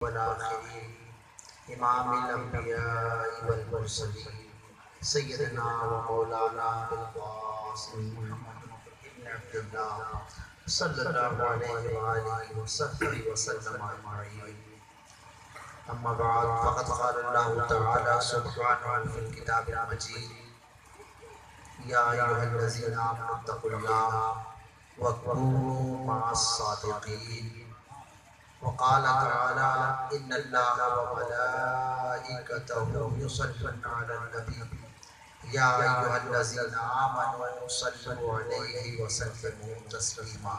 والآخرين إمام الأنبياء والمرسلين سيدنا ومولانا بالقاسم محمد بن عبد الله صلى الله عليه وآله وصحبه وسلم أجمعين. أما بعد فقد قال الله تعالى سبحانه في الكتاب المجيد: يا أيها الذين آمنوا اتقوا الله وكونوا مع الصادقين. وقال تعالى: إن الله وملائكته يصلون على النبي يا أيها الذين آمنوا صلوا عليه وسلموا تسليما.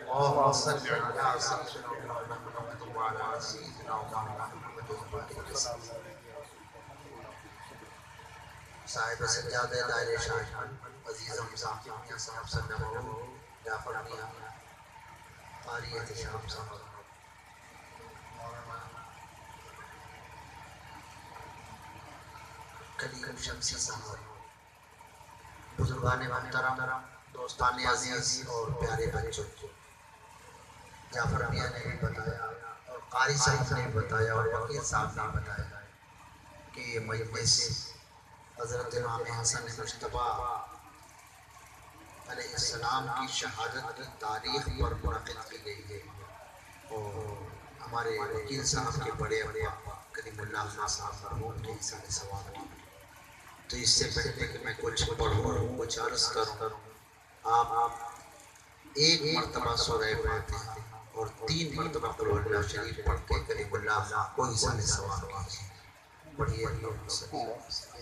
اللهم صل على سيدنا محمد وعلى سيدنا محمد وبارك وسلم. صاحب سجادہ دائرہ شاہان عزیز صاحب میاں صاحب صلی اللہ علیہ وسلم جعفر میاں قاری احتشام صاحب کلیم شمسی صاحب بزرگان محترم دوستان عزیز اور پیارے بچوں، جعفر میاں نے بھی بتایا اور قاری صاحب نے بھی بتایا اور وکیل صاحب نے بتایا کہ یہ مجلس حضرت امام حسن مجتبیٰ علیہ السلام کی شہادت کی تاریخ پر منعقد کی گئی ہے اور ہمارے وکیل صاحب کے بڑے ابا کریم اللہ خان صاحب مرحوم کے حصہ ثواب کی. تو اس سے پہلے کہ میں کچھ پڑھوں کچھ عرض کروں، آپ ایک مرتبہ سورہ فاتحہ اور 3 مرتبہ قل هو اللہ شریف پڑھ کے کریم اللہ خان کو حصہ ثواب کیجیے. پڑھیے اللہم صلی اللہ علیہ وسلم.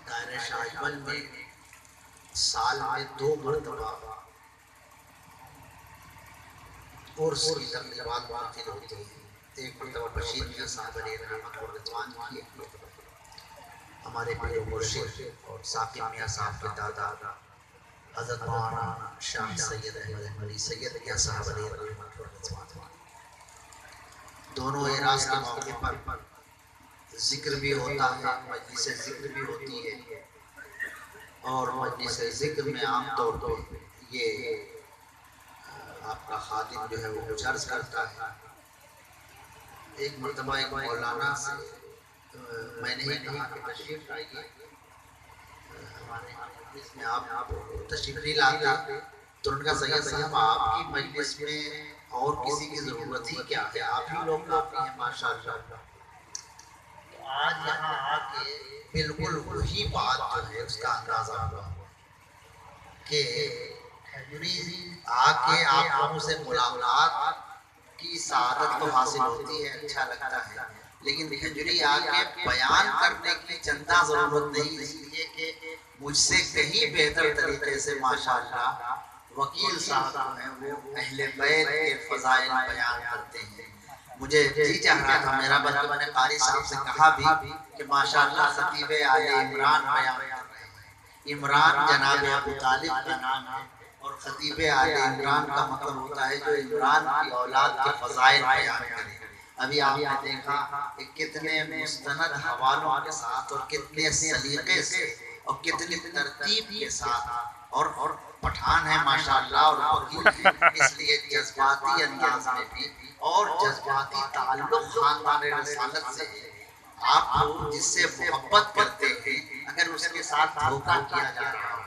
دائرہ شاہجمل میں سال میں 2 مرتبہ عرس کی تقریبات منعقد ہوتی ہیں. ایک مرتبہ بشیر میاں صاحب علیہ رحمت اور رضوان کی، ہمارے پیر و مرشد اور ثاقب میاں صاحب کے دادا حضرت مولانا شاہ سید احمد علی سید میاں صاحب علیہ رحمت اور رضوان. دونوں اعراض کے موقع پر ذکر بھی ہوتا ہے، مجلس ذکر بھی ہوتی ہے اور مجلس ذکر میں عام طور پر یہ آپ کا خادم جو ہے وہ کچھ عرض کرتا ہے. ایک مرتبہ ایک مولانا سے میں نے ہی کہا کہ تشریف لائیے ہمارے مجلس میں، آپ تشریف نہیں لاتے تو ان کا سید صاحب آپ کی مجلس میں اور کسی کی ضرورت ہی کیا ہے، آپ ہی لوگ کافی ہیں ماشاء اللہ. آج یہاں آ کے بالکل وہی بات جو ہے اس کا اندازہ ہوا کہ آ کے آپ لوگوں سے ملاقات کی سعادت تو حاصل ہوتی ہے، اچھا لگتا ہے، لیکن کھجوری آ کے بیان کرنے کی چندہ ضرورت نہیں، اس لیے کہ مجھ سے کہیں بہتر طریقے سے ماشاءاللہ وکیل صاحب ہیں وہ اہل بیت کے فضائل بیان کرتے ہیں. مجھے جی چاہ رہا تھا میرا بلکہ میں نے قاری صاحب سے کہا بھی کہ ماشاءاللہ خطیب آل عمران بیان کر رہے ہیں. عمران جناب ابو طالب کا نام ہے اور خطیب آل عمران کا مطلب ہوتا ہے جو عمران کی اولاد کے فضائل بیان کرے. ابھی آپ نے دیکھا کہ کتنے مستند حوالوں کے ساتھ اور کتنے سلیقے سے اور کتنی ترتیب کے ساتھ اور پٹھان ہے ماشاءاللہ اور وکیل ہے، اس لیے جذباتی انداز میں بھی اور جذباتی تعلق خاندان رسالت سے آپ لوگ جس سے محبت کرتے ہیں اگر اس کے ساتھ دھوکہ کیا جا رہا ہو،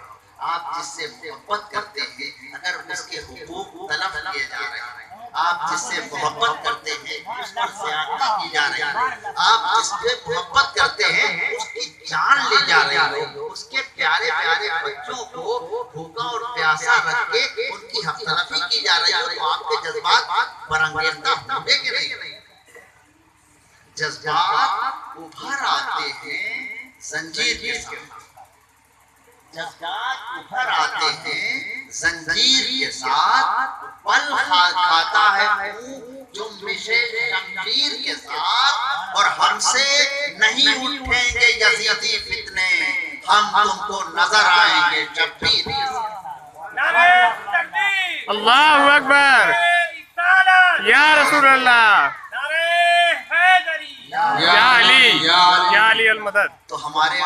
آپ جس سے محبت کرتے ہیں اگر اس کے حقوق تلف کیے جا رہے ہیں، آپ جس سے محبت کرتے ہیں اس پر زیادتی کی جا رہی ہے، آپ جس سے محبت کرتے ہیں اس کی جان لی جا رہی ہو، اس کے پیارے پیارے بچوں کو بھوکا اور پیاسا رکھ کے ان کی حق تلفی کی جا رہی ہو، تو آپ کے جذبات برانگیختہ ہوں گے کہ نہیں؟ جذبات ابھر آتے ہیں زنجیر کے ساتھ. جذبات ابھر آتے ہیں زنجیر کے ساتھ، پل کھاتا ہے جنبش شمشیر کے ساتھ، اور ہم سے نہیں اٹھیں گے یزیدی فتنے، ہم تم کو نظر آئیں گے شبیر کے ساتھ۔ نعرہ تکبیر، اللہ اکبر، یا رسول اللہ، نعرہ حیدری، یا علی، یا علی المدد۔ تو ہمارے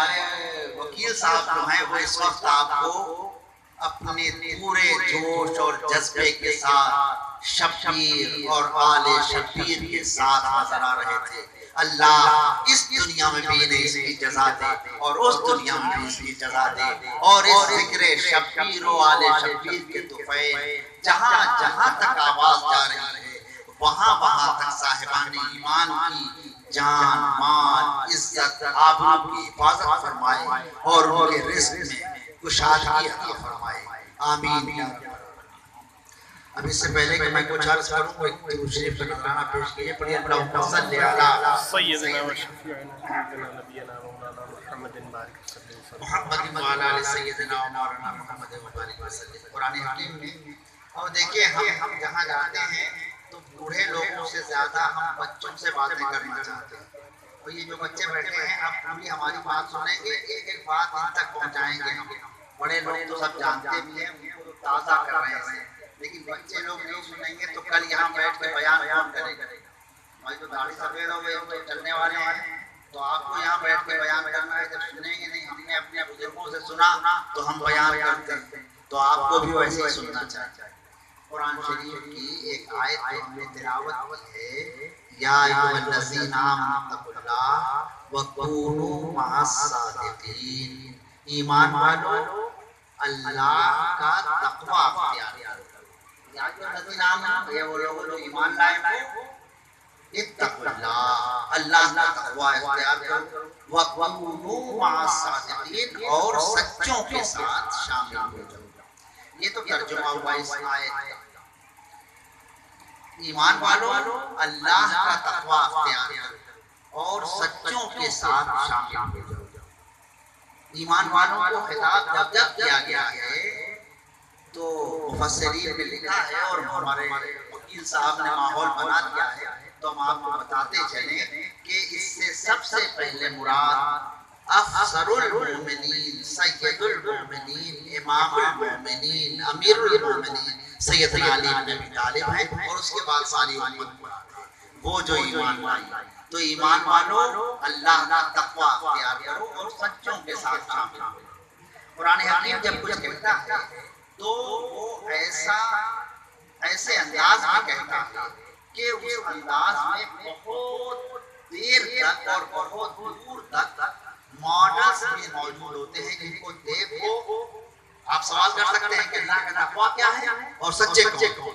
وکیل صاحب جو ہیں وہ اس وقت آپ کو اپنے پورے جوش اور جذبے کے ساتھ شبیر اور آل شبیر کے ساتھ نظر آ رہے تھے۔ اللہ اس دنیا میں بھی انہیں اس کی جزا دے اور اس دنیا میں بھی اس کی جزا دے، اور اس ذکر شبیر و آل شبیر کے دفعے جہاں جہاں تک آواز جا رہی ہے وہاں وہاں تک صاحبان ایمان کی جان، مال، عزت، آبرو کی حفاظت فرمائے اور ان کے رزق میں کشادگی عطا فرمائے، آمین یا رب۔ اب اس سے پہلے کہ میں کچھ عرض کروں، ایک درود شریف کا نذرانہ پیش کیجئے، پڑھیے اللہم صلی علی سیدنا و شفیعنا نبینا مولانا محمد بارک وسلم محمد وعلی آل سیدنا و مولانا محمد وبارک وسلم۔ قرآن حکیم میں، اور دیکھیں ہم جہاں جاتے ہیں تو بوڑھے لوگوں سے زیادہ ہم بچوں سے باتیں کرنا چاہتے ہیں، اور یہ جو بچے بیٹھے ہیں اب پوری ہماری بات سنیں گے، ایک ایک بات ان تک پہنچائیں گے ہم۔ بڑے لوگ تو سب جانتے بھی ہیں، ان کو تازہ کر رہے ہیں، لیکن بچے لوگ نہیں سنیں گے تو کل یہاں بیٹھ کے بیان کون کرے گا؟ ہماری تو داڑھی سفید ہو گئی، تو چلنے والے ہیں، تو آپ کو یہاں بیٹھ کے بیان کرنا ہے، جب سنیں گے نہیں، ہم نے اپنے بزرگوں سے سنا تو ہم بیان کرتے ہیں، تو آپ کو بھی ویسے ہی سننا چاہیے۔ قرآن شریف کی ایک آیت کو ہم نے تلاوت کی ہے، یا ایھا الذین آمنوا اتقوا اللہ وکونوا مع الصادقین، ایمان والو اللہ کا تقوی اختیار کرو۔ یا ایھا الذین آمنوا، یہ وہ لوگ جو ایمان لائے ہو، اتقوا اللہ، اللہ کا تقوی اختیار کرو، وکونوا مع الصادقین، اور سچوں کے ساتھ شامل ہو جاؤ۔ یہ تو ترجمہ ہوا اس آیت کا۔ ایمان والو اللہ کا تقوی اختیار کرو اور سچوں کے ساتھ شامل ہو جاؤ۔ ایمان والوں کو خطاب جب کیا گیا ہے تو مفسرین نے لکھا ہے، اور ہمارے وکیل صاحب نے ماحول بنا دیا ہے، تو ہم آپ کو بتاتے چلیں کہ اس سے سب سے پہلے مراد افسر المؤمنین، سید المؤمنین، امام المؤمنین، امیر المؤمنین سیدنا علی بن ابی طالب ہیں، اور اس کے بعد ساری امت مراد ہے، وہ جو ایمان لائی۔ تو ایمان والو اللہ کا تقوی اختیار کرو اور سچوں کے ساتھ شامل ہو۔ قرآن حکیم جب کچھ کہتا ہے تو وہ ایسے انداز میں کہتا ہے کہ اس انداز میں بہت دیر تک اور بہت دور تک ماڈلز بھی موجود ہوتے ہیں، جن کو دیکھو آپ سوال کر سکتے ہیں کہ اللہ کا تقوی کیا ہے اور سچے کون؟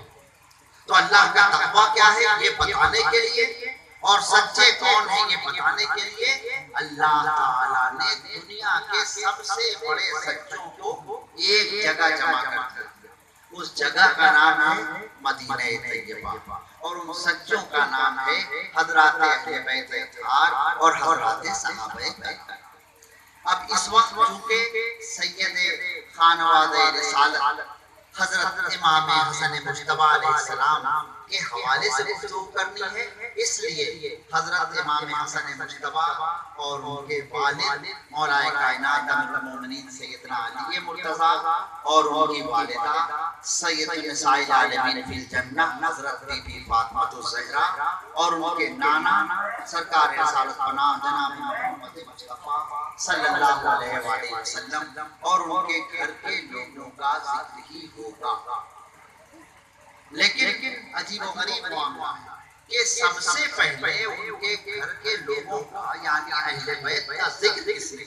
تو اللہ کا تقوی کیا ہے یہ بتانے کے لیے اور سچے کون ہیں یہ بتانے کے لیے اللہ تعالیٰ نے دنیا کے سب سے بڑے سچوں کو ایک جگہ جمع کر دیا۔ اس جگہ کا نام ہے مدینہ طیبہ، اور ان سچوں کا نام ہے حضرات اہل بیت اطہار اور حضرات صحابہ کرام۔ اب اس وقت چونکہ سید خانوادہ رسالت حضرت امام حسن مجتبی علیہ السلام کے حوالے سے گفتگو کرنی ہے، اس لیے حضرت امام حسن مجتبی اور ان کے والد مولا کائنات ام المومنین سیدنا علی مرتضیٰ اور ان کی والدہ سید نساء العالمین فی الجنہ حضرت بی بی فاطمہ الزہرا اور ان کے نانا سرکار رسالت پناہ جناب محمد مصطفیٰ صلی اللہ علیہ وآلہ وسلم اور ان کے گھر کے لوگوں کا ذکر ہی ہوگا۔ لیکن عجیب و غریب معاملہ ہے کہ سب سے پہلے ان کے گھر کے لوگوں کا یعنی اہل بیت کا ذکر کس نے؟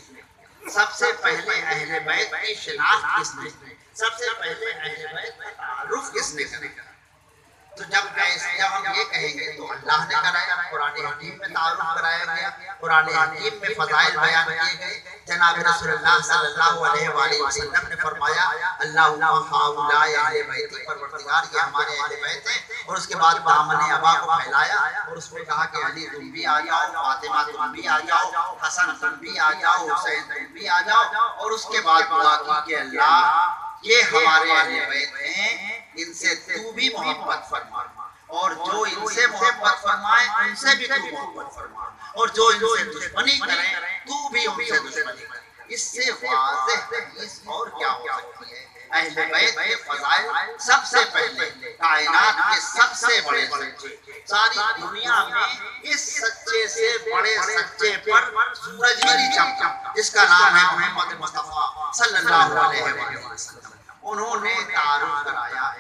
سب سے پہلے اہل بیت کی شناخت کس نے؟ سب سے پہلے اہل بیت کا تعارف کس نے کرا؟ تو جب ہم یہ کہیں گے تو اللہ نے کرایا، قرآن حکیم میں تعارف کرایا گیا، قرآن حکیم میں فضائل بیان کیے گئے، جناب رسول اللہ صلی اللہ علیہ وآلہ وسلم نے فرمایا اللہم ہؤلاء اہل بیتی، پروردگار یہ ہمارے اہل بیت ہیں، اور اس کے بعد دامن ابا کو پھیلایا اور اس میں کہا کہ علی تم بھی آ جاؤ، فاطمہ تم بھی آ جاؤ، حسن تم بھی آ جاؤ، حسین تم بھی آ جاؤ، اور اس کے بعد دعا کی کہ اللہ یہ ہمارے اہل بیت ہیں، ان سے تو بھی محبت فرما، اور جو ان سے محبت فرمائے ان سے بھی تو محبت فرما، اور جو ان سے دشمنی کریں تو بھی ان سے دشمنی کریں۔ اس سے واضح حدیث اور کیا ہو سکتی ہے؟ اہل بیت کے فضائل سب سے پہلے کائنات کے سب سے بڑے سچے، ساری دنیا میں اس سچے سے بڑے سچے پر سورج ہی نہیں چمکا، جس کا نام ہے محمد مصطفیٰ صلی اللہ علیہ وسلم۔ انہوں نے تعارف کرایا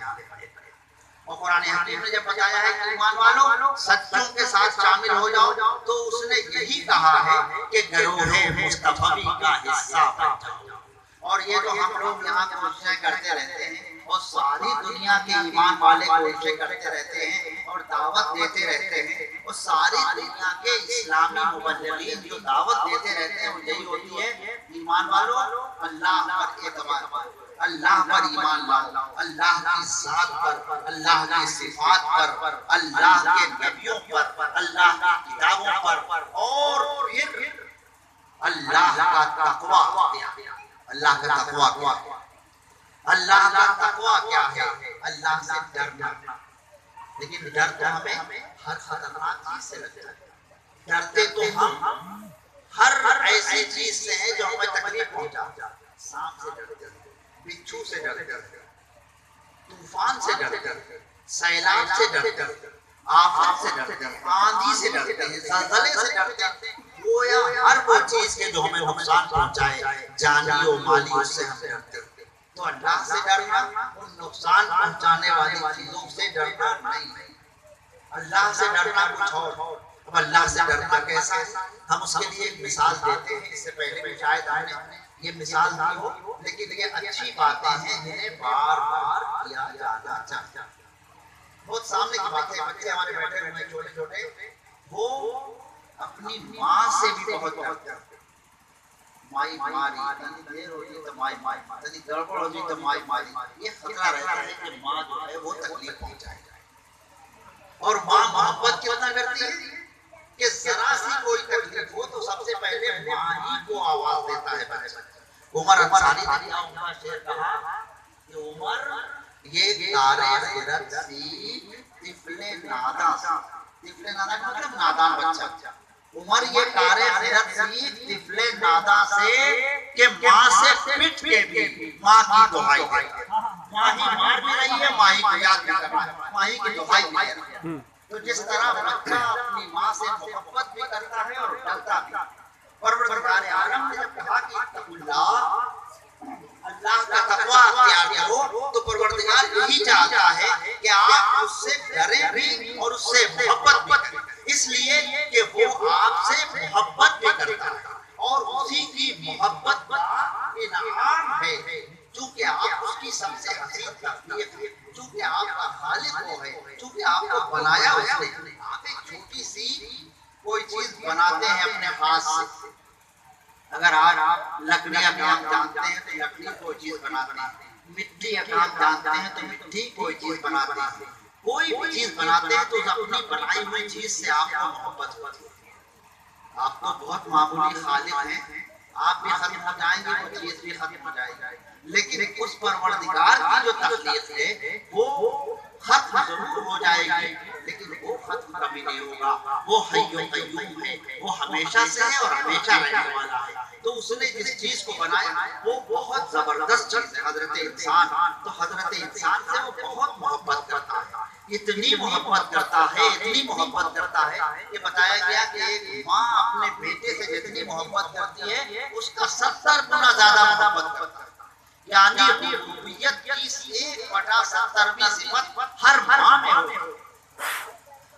اور قرآن حکیم نے جب بتایا ہے کہ ایمان والو سچوں کے ساتھ شامل ہو جاؤ، تو اس نے یہی کہا ہے کہ گروہ مصطفی کا حصہ بن جاؤ۔ اور یہ تو ہم لوگ یہاں کوششیں کرتے رہتے ہیں اور ساری دنیا کے ایمان والے کوششیں کرتے رہتے ہیں اور دعوت دیتے رہتے ہیں، اور ساری دنیا کے اسلامی مبلغین جو دعوت دیتے رہتے ہیں وہ یہی ہوتی ہے ایمان والو اللہ پر اعتماد کرو، اللہ پر ایمان لاؤ، اللہ کی ذات پر، اللہ کی صفات پر، اللہ کے نبیوں پر، اللہ کی کتابوں پر، اور پھر اللہ کا تقوی۔ اللہ کا تقوی کیا ہے؟ اللہ کا تقوی کیا ہے؟ اللہ سے ڈرنا۔ لیکن ڈر تو ہمیں ہر خطرناک چیز سے لگتا ہے، ڈرتے تو ہم ہر ایسی چیز سے ہیں جو ہمیں تکلیف پہنچا، سانپ سے ڈرتے ہیں، بچھو سے ڈرتے ہیں، طوفان سے ڈرتے ہیں، سیلاب سے ڈرتے ہیں، آفت سے ڈرتے ہیں، آندھی سے ڈرتے ہیں، زلزلے سے ڈرتے ہیں، گویا ہر وہ چیز کے جو ہمیں نقصان پہنچائے جانی و مالی، اس سے ہم ڈرتے ہیں۔ تو اللہ سے ڈرنا ان نقصان پہنچانے والی چیزوں سے ڈرنا نہیں، اللہ سے ڈرنا کچھ اور۔ اب اللہ سے ڈرنا کیسا ہے؟ ہم اس کے لیے ایک مثال دیتے ہیں، اس سے پہلے بھی شاید ہم نے یہ مثال دی ہو، لیکن یہ اچھی باتیں ہیں جنہیں بار بار کیا جانا چاہیے۔ بہت سامنے کی باتیں، بچے ہمارے بیٹھے ہوئے ہیں چھوٹے چھوٹے، وہ اپنی ماں سے بھی بہت ڈرتے ہیں۔ مائی ماری، تنی دیر ہوتی تو مائی ماری، تنی گڑبڑ ہوتی تو مائی ماری، یہ خطرہ رہتا ہے کہ ماں جو ہے وہ تکلیف پہنچائے جائے۔ اور ماں محبت کتنا کرتی ہے کہ ذرا سی کوئی تکلیف ہو تو سب سے پہلے ماں ہی کو آواز دیتا ہے بچہ۔ عمر انصاری نے اپنا شعر کہا کہ عمر یہ تارے خرد سی طفل نادا سی، طفل نادا کا مطلب نادان بچہ، عمر یہ تارے خرد سی طفل نادا سے کہ ماں سے پٹ کے بھی ماں کی دعائی ہے، ماں ہی مار بھی رہی ہے، ماں ہی کو یاد بھی کر رہا ہے، ماں ہی کی دعائی بھی ہے۔ تو جس طرح بچہ اپنی ماں سے محبت بھی کرتا ہے اور ڈرتا بھی۔ پروردگار عالم نے جب کہا کہ اتقوا اللہ، اللہ کا تقوی اختیار کرو، تو پروردگار یہی چاہتا ہے کہ آپ اس سے ڈریں بھی اور اس سے محبت بھی کریں، اس لیے کہ وہ آپ سے محبت بھی کرتا ہے اور اسی کی محبت کا انعام ہے، چونکہ آپ اس کی سب سے حسین تخلیق ہے، چونکہ آپ کا خالق وہ ہے، چونکہ آپ کو بنایا اس نے۔ آپ ایک چھوٹی سی کوئی چیز بناتے ہیں اپنے ہاتھ سے، اگر آپ لکڑی کا کام جانتے ہیں تو لکڑی کوئی چیز بناتے ہیں، مٹی کا کام جانتے ہیں تو مٹی کوئی چیز بناتے ہیں، کوئی بھی چیز بناتے ہیں تو اپنی بنائی ہوئی چیز سے آپ کو محبت ہوتی ہے۔ آپ تو بہت معمولی خالق ہیں، آپ بھی ختم ہو جائیں گے، وہ چیز بھی ختم ہو جائے گی، لیکن اس پروردگار کی جو تخلیق ہے وہ ختم ضرور ہو جائے گی، لیکن وہ ختم کبھی نہیں ہوگا۔ وہ حی و قیوم ہے، وہ ہمیشہ سے ہے اور ہمیشہ رہنے والا ہے۔ تو اس نے جس چیز کو بنایا وہ بہت زبردست چیز ہے، حضرت انسان۔ تو حضرت انسان سے وہ بہت محبت کرتا ہے، اتنی محبت کرتا ہے، اتنی محبت کرتا ہے کہ بتایا گیا کہ ایک ماں اپنے بیٹے سے جتنی محبت کرتی ہے اس کا 70 گنا زیادہ محبت کرتا ہے، یعنی ربوبیت کی 1/70ویں صفت ہر ماں میں ہو۔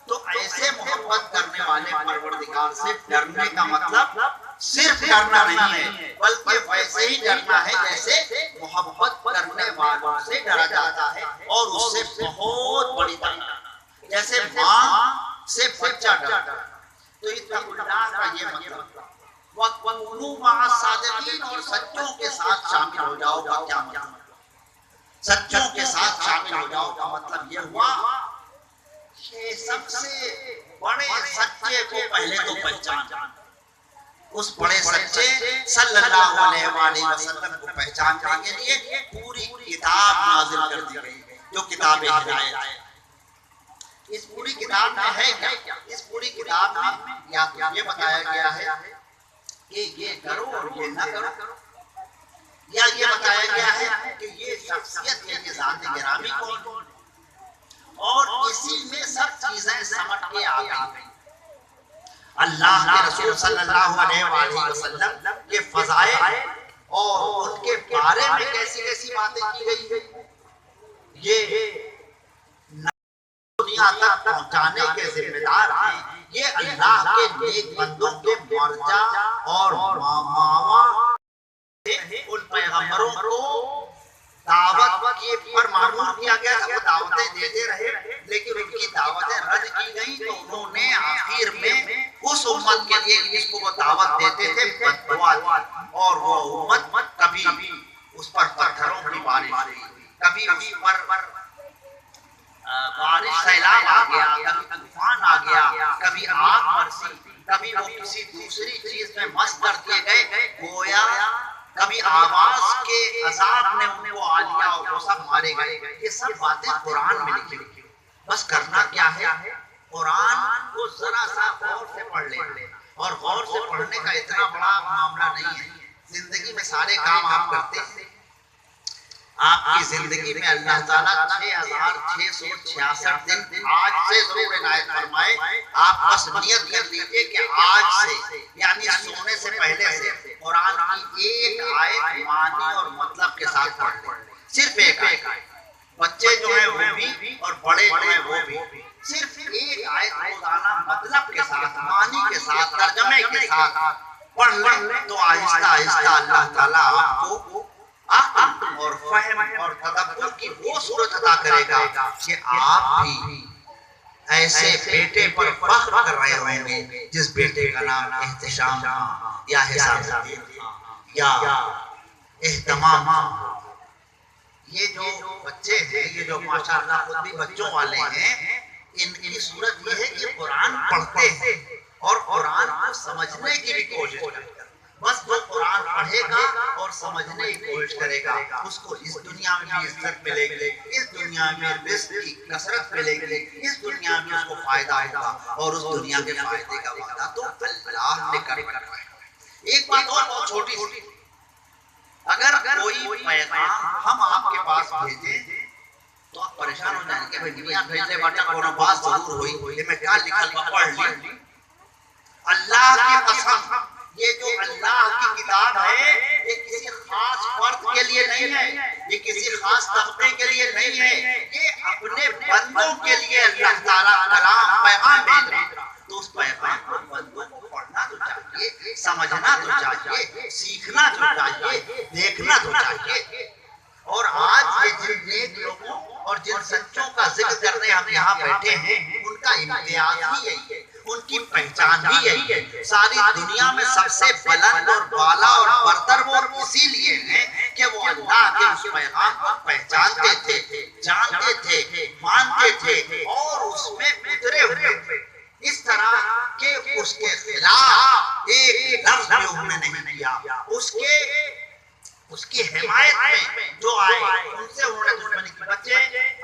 تو ایسے محبت کرنے والے پروردگار سے ڈرنے کا مطلب صرف ڈرنا نہیں ہے، بلکہ ویسے ہی ڈرنا ہے جیسے محبت کرنے والوں سے ڈرا جاتا ہے، اور اس سے بہت بڑی طرح جیسے ماں سے بچہ ڈرتا تو اتقوا اللہ کا یہ مطلب وَكُونُوا مَعَ الصَّادِقِينَ اور سچوں کے ساتھ شامل ہو جاؤ کا کیا مطلب؟ سچوں کے ساتھ شامل ہو جاؤ کا مطلب یہ ہوا کہ سب سے بڑے سچے کو پہلے تو پہچان، اس بڑے سچے صلی اللہ علیہ وآلہ وسلم کو پہچاننے کے لیے پوری کتاب نازل کر دی گئی جو کتاب ہدایت ہے۔ اس پوری کتاب میں ہے کیا؟ اس پوری کتاب میں یا یہ بتایا گیا ہے کہ یہ کرو اور یہ نہ کرو، یا یہ بتایا گیا ہے کہ یہ شخصیت یہ ذات گرامی کون، اور اسی میں سب چیزیں سمٹ کے آ گئی۔ اللہ کے رسول صلی اللہ علیہ وآلہ وسلم کے فضائل اور ان کے بارے میں کیسی کیسی باتیں کی گئی، یہ دنیا تک پہنچانے کے ذمہ دار ہیں۔ یہ اللہ کے نیک بندوں کے مرجع اور ماوا ان پیغمبروں کو دعوت کی پر معمول کیا گیا کہ وہ دعوتیں دیتے رہے، لیکن ان کی دعوتیں رد کی گئیں تو انہوں نے آخر میں اس امت کے لیے جس کو وہ دعوت دیتے تھے بد دعا دی، اور وہ امت کبھی اس پر پتھروں کی بارش ہوئی، کبھی اس پر بارش سیلاب آ گیا، کبھی طوفان آ گیا، کبھی آگ برسی، کبھی وہ کسی دوسری چیز میں مست کر دیے گئے، گویا کبھی آواز کے عذاب نے ان کو آ لیا اور وہ سب مارے گئے۔ یہ سب باتیں قرآن میں لکھی ہوئی، بس کرنا کیا ہے، قرآن کو ذرا سا غور سے پڑھ لینا، اور غور سے پڑھنے کا اتنا بڑا معاملہ نہیں ہے۔ زندگی میں سارے کام آپ کرتے ہیں، آپ کی زندگی میں اللہ تعالیٰ 6666 دن آج سے ضرور عنایت فرمائے۔ آپ بس نیت کر لیجئے کہ آج سے یعنی سونے سے پہلے سے قرآن کی ایک آیت معنی اور مطلب کے ساتھ پڑھ لیں، صرف ایک آیت۔ بچے جو ہیں وہ بھی اور بڑے جو ہیں وہ بھی، صرف ایک آیت روزانہ مطلب کے ساتھ، معنی کے ساتھ، ترجمے کے ساتھ پڑھ لیں تو آہستہ آہستہ اللہ تعالیٰ آپ کو عقل اور فہم اور تدبر کی وہ صورت عطا کرے گا کہ آپ بھی ایسے بیٹے پر فخر کر رہے ہوں گے جس بیٹے کا نام احتشام یا حساب یا اہتمام۔ یہ جو بچے ہیں، یہ جو ماشاءاللہ خود بھی بچوں والے ہیں، ان کی صورت یہ ہے کہ قرآن پڑھتے ہیں اور قرآن کو سمجھنے کی بھی کوشش کرتے ہیں۔ بس جو قرآن پڑھے گا اور سمجھنے کی کوشش کرے گا اس کو اس دنیا میں بھی عزت ملے گی، اس دنیا میں رزق کی کثرت ملے گی، اس دنیا میں اس کو فائدہ ہوگا، اور اس دنیا کے فائدے کا وعدہ تو اللہ نے کر رکھا ہے۔ ایک بات اور بہت چھوٹی سی، اگر کوئی پیغام ہم آپ کے پاس بھیجیں تو آپ پریشان ہو جائیں کہ دنیا بھیجنے والا کوئی بات ضرور ہوئی، یہ میں کیا لکھا پڑھ لی۔ اللہ کی قسم یہ جو اللہ کی کتاب ہے یہ کسی خاص فرد کے لیے نہیں ہے، یہ کسی خاص طبقے کے لیے نہیں ہے، یہ اپنے بندوں کے لیے اللہ تعالیٰ کلام پیغام بھیج رہا۔ تو اس پیغام کو بندوں کو پڑھنا تو چاہیے، سمجھنا تو چاہیے، سیکھنا تو چاہیے، دیکھنا تو چاہیے۔ اور آج یہ جن نیک لوگوں اور جن سچوں کا ذکر کرنے ہم یہاں بیٹھے ہیں ان کا امتیاز ہی یہی ہے، ان کی پہچان بھی یہی ہے۔ ساری دنیا میں سب سے بلند اور بالا اور برتر وہ اسی لیے ہیں کہ وہ اللہ کے اس پیغام کو پہچانتے تھے، جانتے تھے، مانتے تھے اور اس میں اترے ہوئے تھے، اس طرح کہ اس کے خلاف ایک لفظ بھی انہوں نے نہیں کیا، اس کی حمایت میں جو آئے ان سے انہوں نے دشمنی کی۔ بچے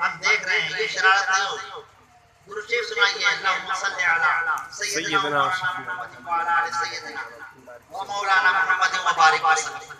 ہم دیکھ رہے ہیں یہ شرارت نہیں ہو، درود شریف سنائیے، اللہم صلی علی سیدنا محمد و علی آل سیدنا و مولانا محمد و بارک وسلم۔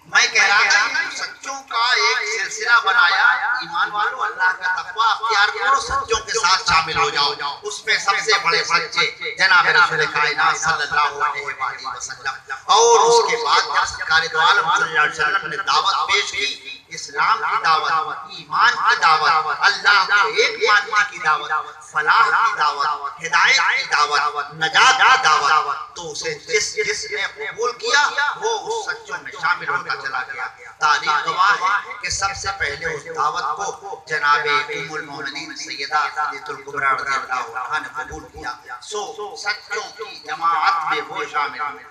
میں کہہ رہا تھا کہ سچوں کا ایک سلسلہ بنایا، ایمان والو اللہ کا تقوی اختیار کرو، سچوں کے ساتھ شامل ہو جاؤ۔ اس میں سب سے بڑے سچے جناب رسول کائنات صلی اللہ علیہ وآلہ وسلم، اور اس کے بعد جب سرکار دو عالم صلی اللہ علیہ وسلم نے دعوت پیش کی، اسلام کی دعوت، ایمان کی دعوت، اللہ کو ایک ماننے کی دعوت، فلاح کی دعوت، ہدایت کی دعوت، نجات کی دعوت، تو اسے جس نے قبول کیا وہ اس سچوں میں شامل ہوتا چلا گیا۔ تاریخ گواہ ہے کہ سب سے پہلے اس دعوت کو جناب ام المومنین سیدہ خدیجہ الکبریٰ رضی اللہ عنہا نے قبول کیا، سو سچوں کی جماعت میں وہ شامل ہوئے،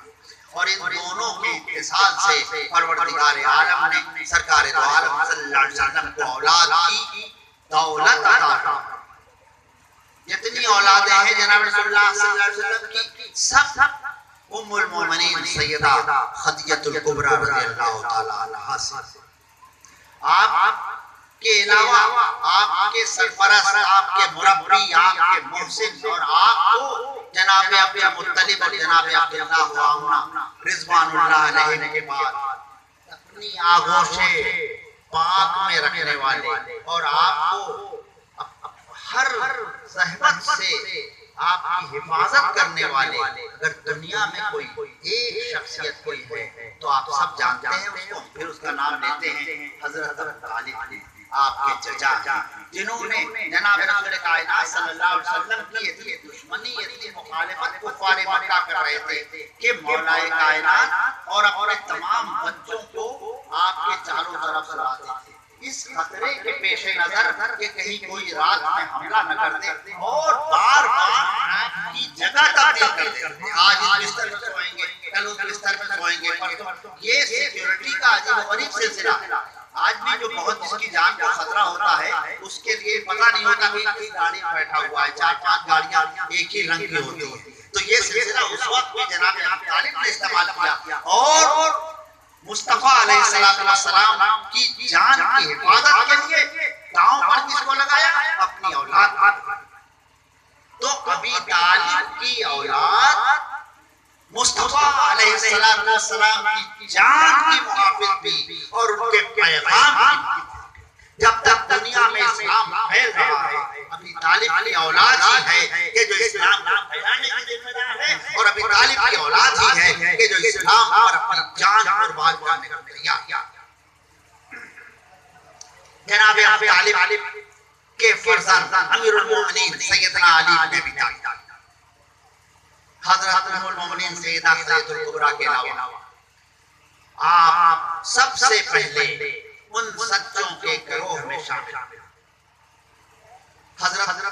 اور ان دونوں کے اتصال سے پروردگار عالم نے سرکار دو عالم صلی اللہ علیہ وسلم کو اولاد کی دولت عطا فرمائی۔ جتنی اولادیں ہیں جناب رسول اللہ صلی اللہ علیہ وسلم کی، سب ام المومنین سیدہ خدیجہ الکبریٰ رضی اللہ تعالی عنہا سے۔ آپ کے علاوہ آپ کے سرپرست، آپ کے مربی، آپ کے محسن، اور آپ کو جناب عبد المطلب اور جناب عبداللہ و آمنہ رضوان اللہ علیہ کے بعد اپنی آغوش پاک میں رکھنے والے، اور آپ کو ہر زحمت سے آپ کی حفاظت کرنے والے، اگر دنیا میں کوئی ایک شخصیت کوئی ہے تو آپ سب جانتے ہیں اس کو، پھر اس کا نام لیتے ہیں حضرت ابو طالب، آپ کے چچا، جنہوں نے جناب رسول کائنات صلی اللہ علیہ وسلم کی اتنی دشمنی، اتنی مخالفت کفار مکہ کر رہے تھے کہ مولا کائنات اور اپنے تمام بچوں کو آپ کے چاروں طرف لاتے تھے، اس خطرے کے پیش نظر کہ کہیں کوئی رات میں حملہ نہ کر دے، اور بار بار آپ کی جگہ تبدیل کر دے، آج اس بستر میں سوئیں گے، کل اس بستر میں سوئیں گے، یہ سیکیورٹی کا عجیب و غریب سلسلہ۔ آج بھی جو بہت جس کی جان کو خطرہ ہوتا ہے، اس کے لیے پتہ نہیں ہوتا کہ کس گاڑی میں بیٹھا ہوا ہے، 4-5 گاڑیاں ایک ہی رنگ کی ہوتی ہیں، تو یہ سلسلہ اس وقت بھی جناب ابو طالب نے استعمال کیا، اور مصطفیٰ علیہ السلام کی جان کی حفاظت کے لیے داؤں پر کس کو لگایا؟ اپنی اولاد۔ تو ابی طالب کی اولاد مصطفیٰ علیہ السلام کی جان کی محافظ بھی، اور ان کے پیغام کی، جب تک دنیا میں اسلام پھیل رہا ہے ابی طالب کی اولاد ہی ہے کہ جو اسلام پھیلانے کی ذمہ دار ہے، اور ابی طالب کی اولاد ہی ہے کہ جو اسلام پر اپنی جان قربان کرنے کا تیار۔ جناب ابی طالب کے فرزند امیر المومنین سیدنا علی بن ابی طالب، حضرت ام المومنین سیدہ خدیجہ الکبریٰ کے علاوہ آپ سب سے پہلے ان سچوں کے گروہ میں شامل ہیں۔ حضرت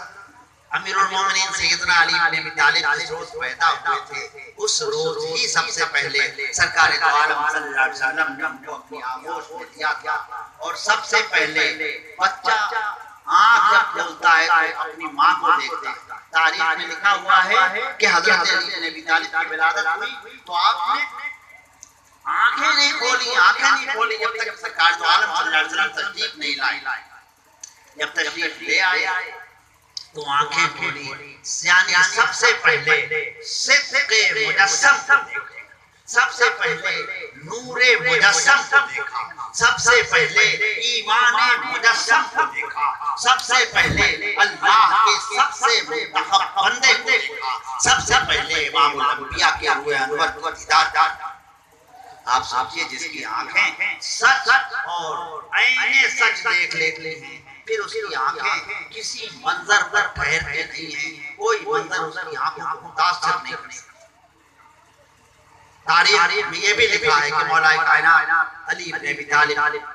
امیر المومنین سیدنا علی بن ابی طالب جس روز پیدا ہوئے تھے، اس روز ہی سب سے پہلے سرکار دو عالم صلی اللہ علیہ وسلم نے ان کو اپنی آغوش میں دیا تھا، اور سب سے پہلے بچہ آنکھ جب کھلتا ہے تو اپنی ماں کو دیکھتا ہے۔ تاریخ میں لکھا ہوا ہے کہ حضرت علی بن ابی طالب کی ولادت ہوئی تو آپ نے آنکھیں نہیں کھولی جب تک سرکار دو عالم صلی اللہ علیہ وسلم تشریف نہیں لائے۔ جب تشریف لے آئے تو آنکھیں کھولی، یعنی سب سے پہلے صدق مجسم کو دیکھا، سب سے پہلے نور مجسم کو دیکھا، سب سے پہلے ایمان مجسم کو دیکھا، سب سے پہلے اللہ کے سب سے منتخب بندے کو دیکھا، سب سے پہلے امام الانبیاء کے روح انور کو دیدار کیا۔ آپ سوچئے جس کی آنکھیں سچ اور عین سچ دیکھ لیتی ہیں، پھر اس کی آنکھیں کسی منظر پر ٹھہرتے نہیں ہیں، کوئی منظر اس کی آنکھوں کو متاثر نہیں کرتا۔ تاریخ میں یہ بھی لکھا ہے کہ مولا کائنات علی بن ابی طالب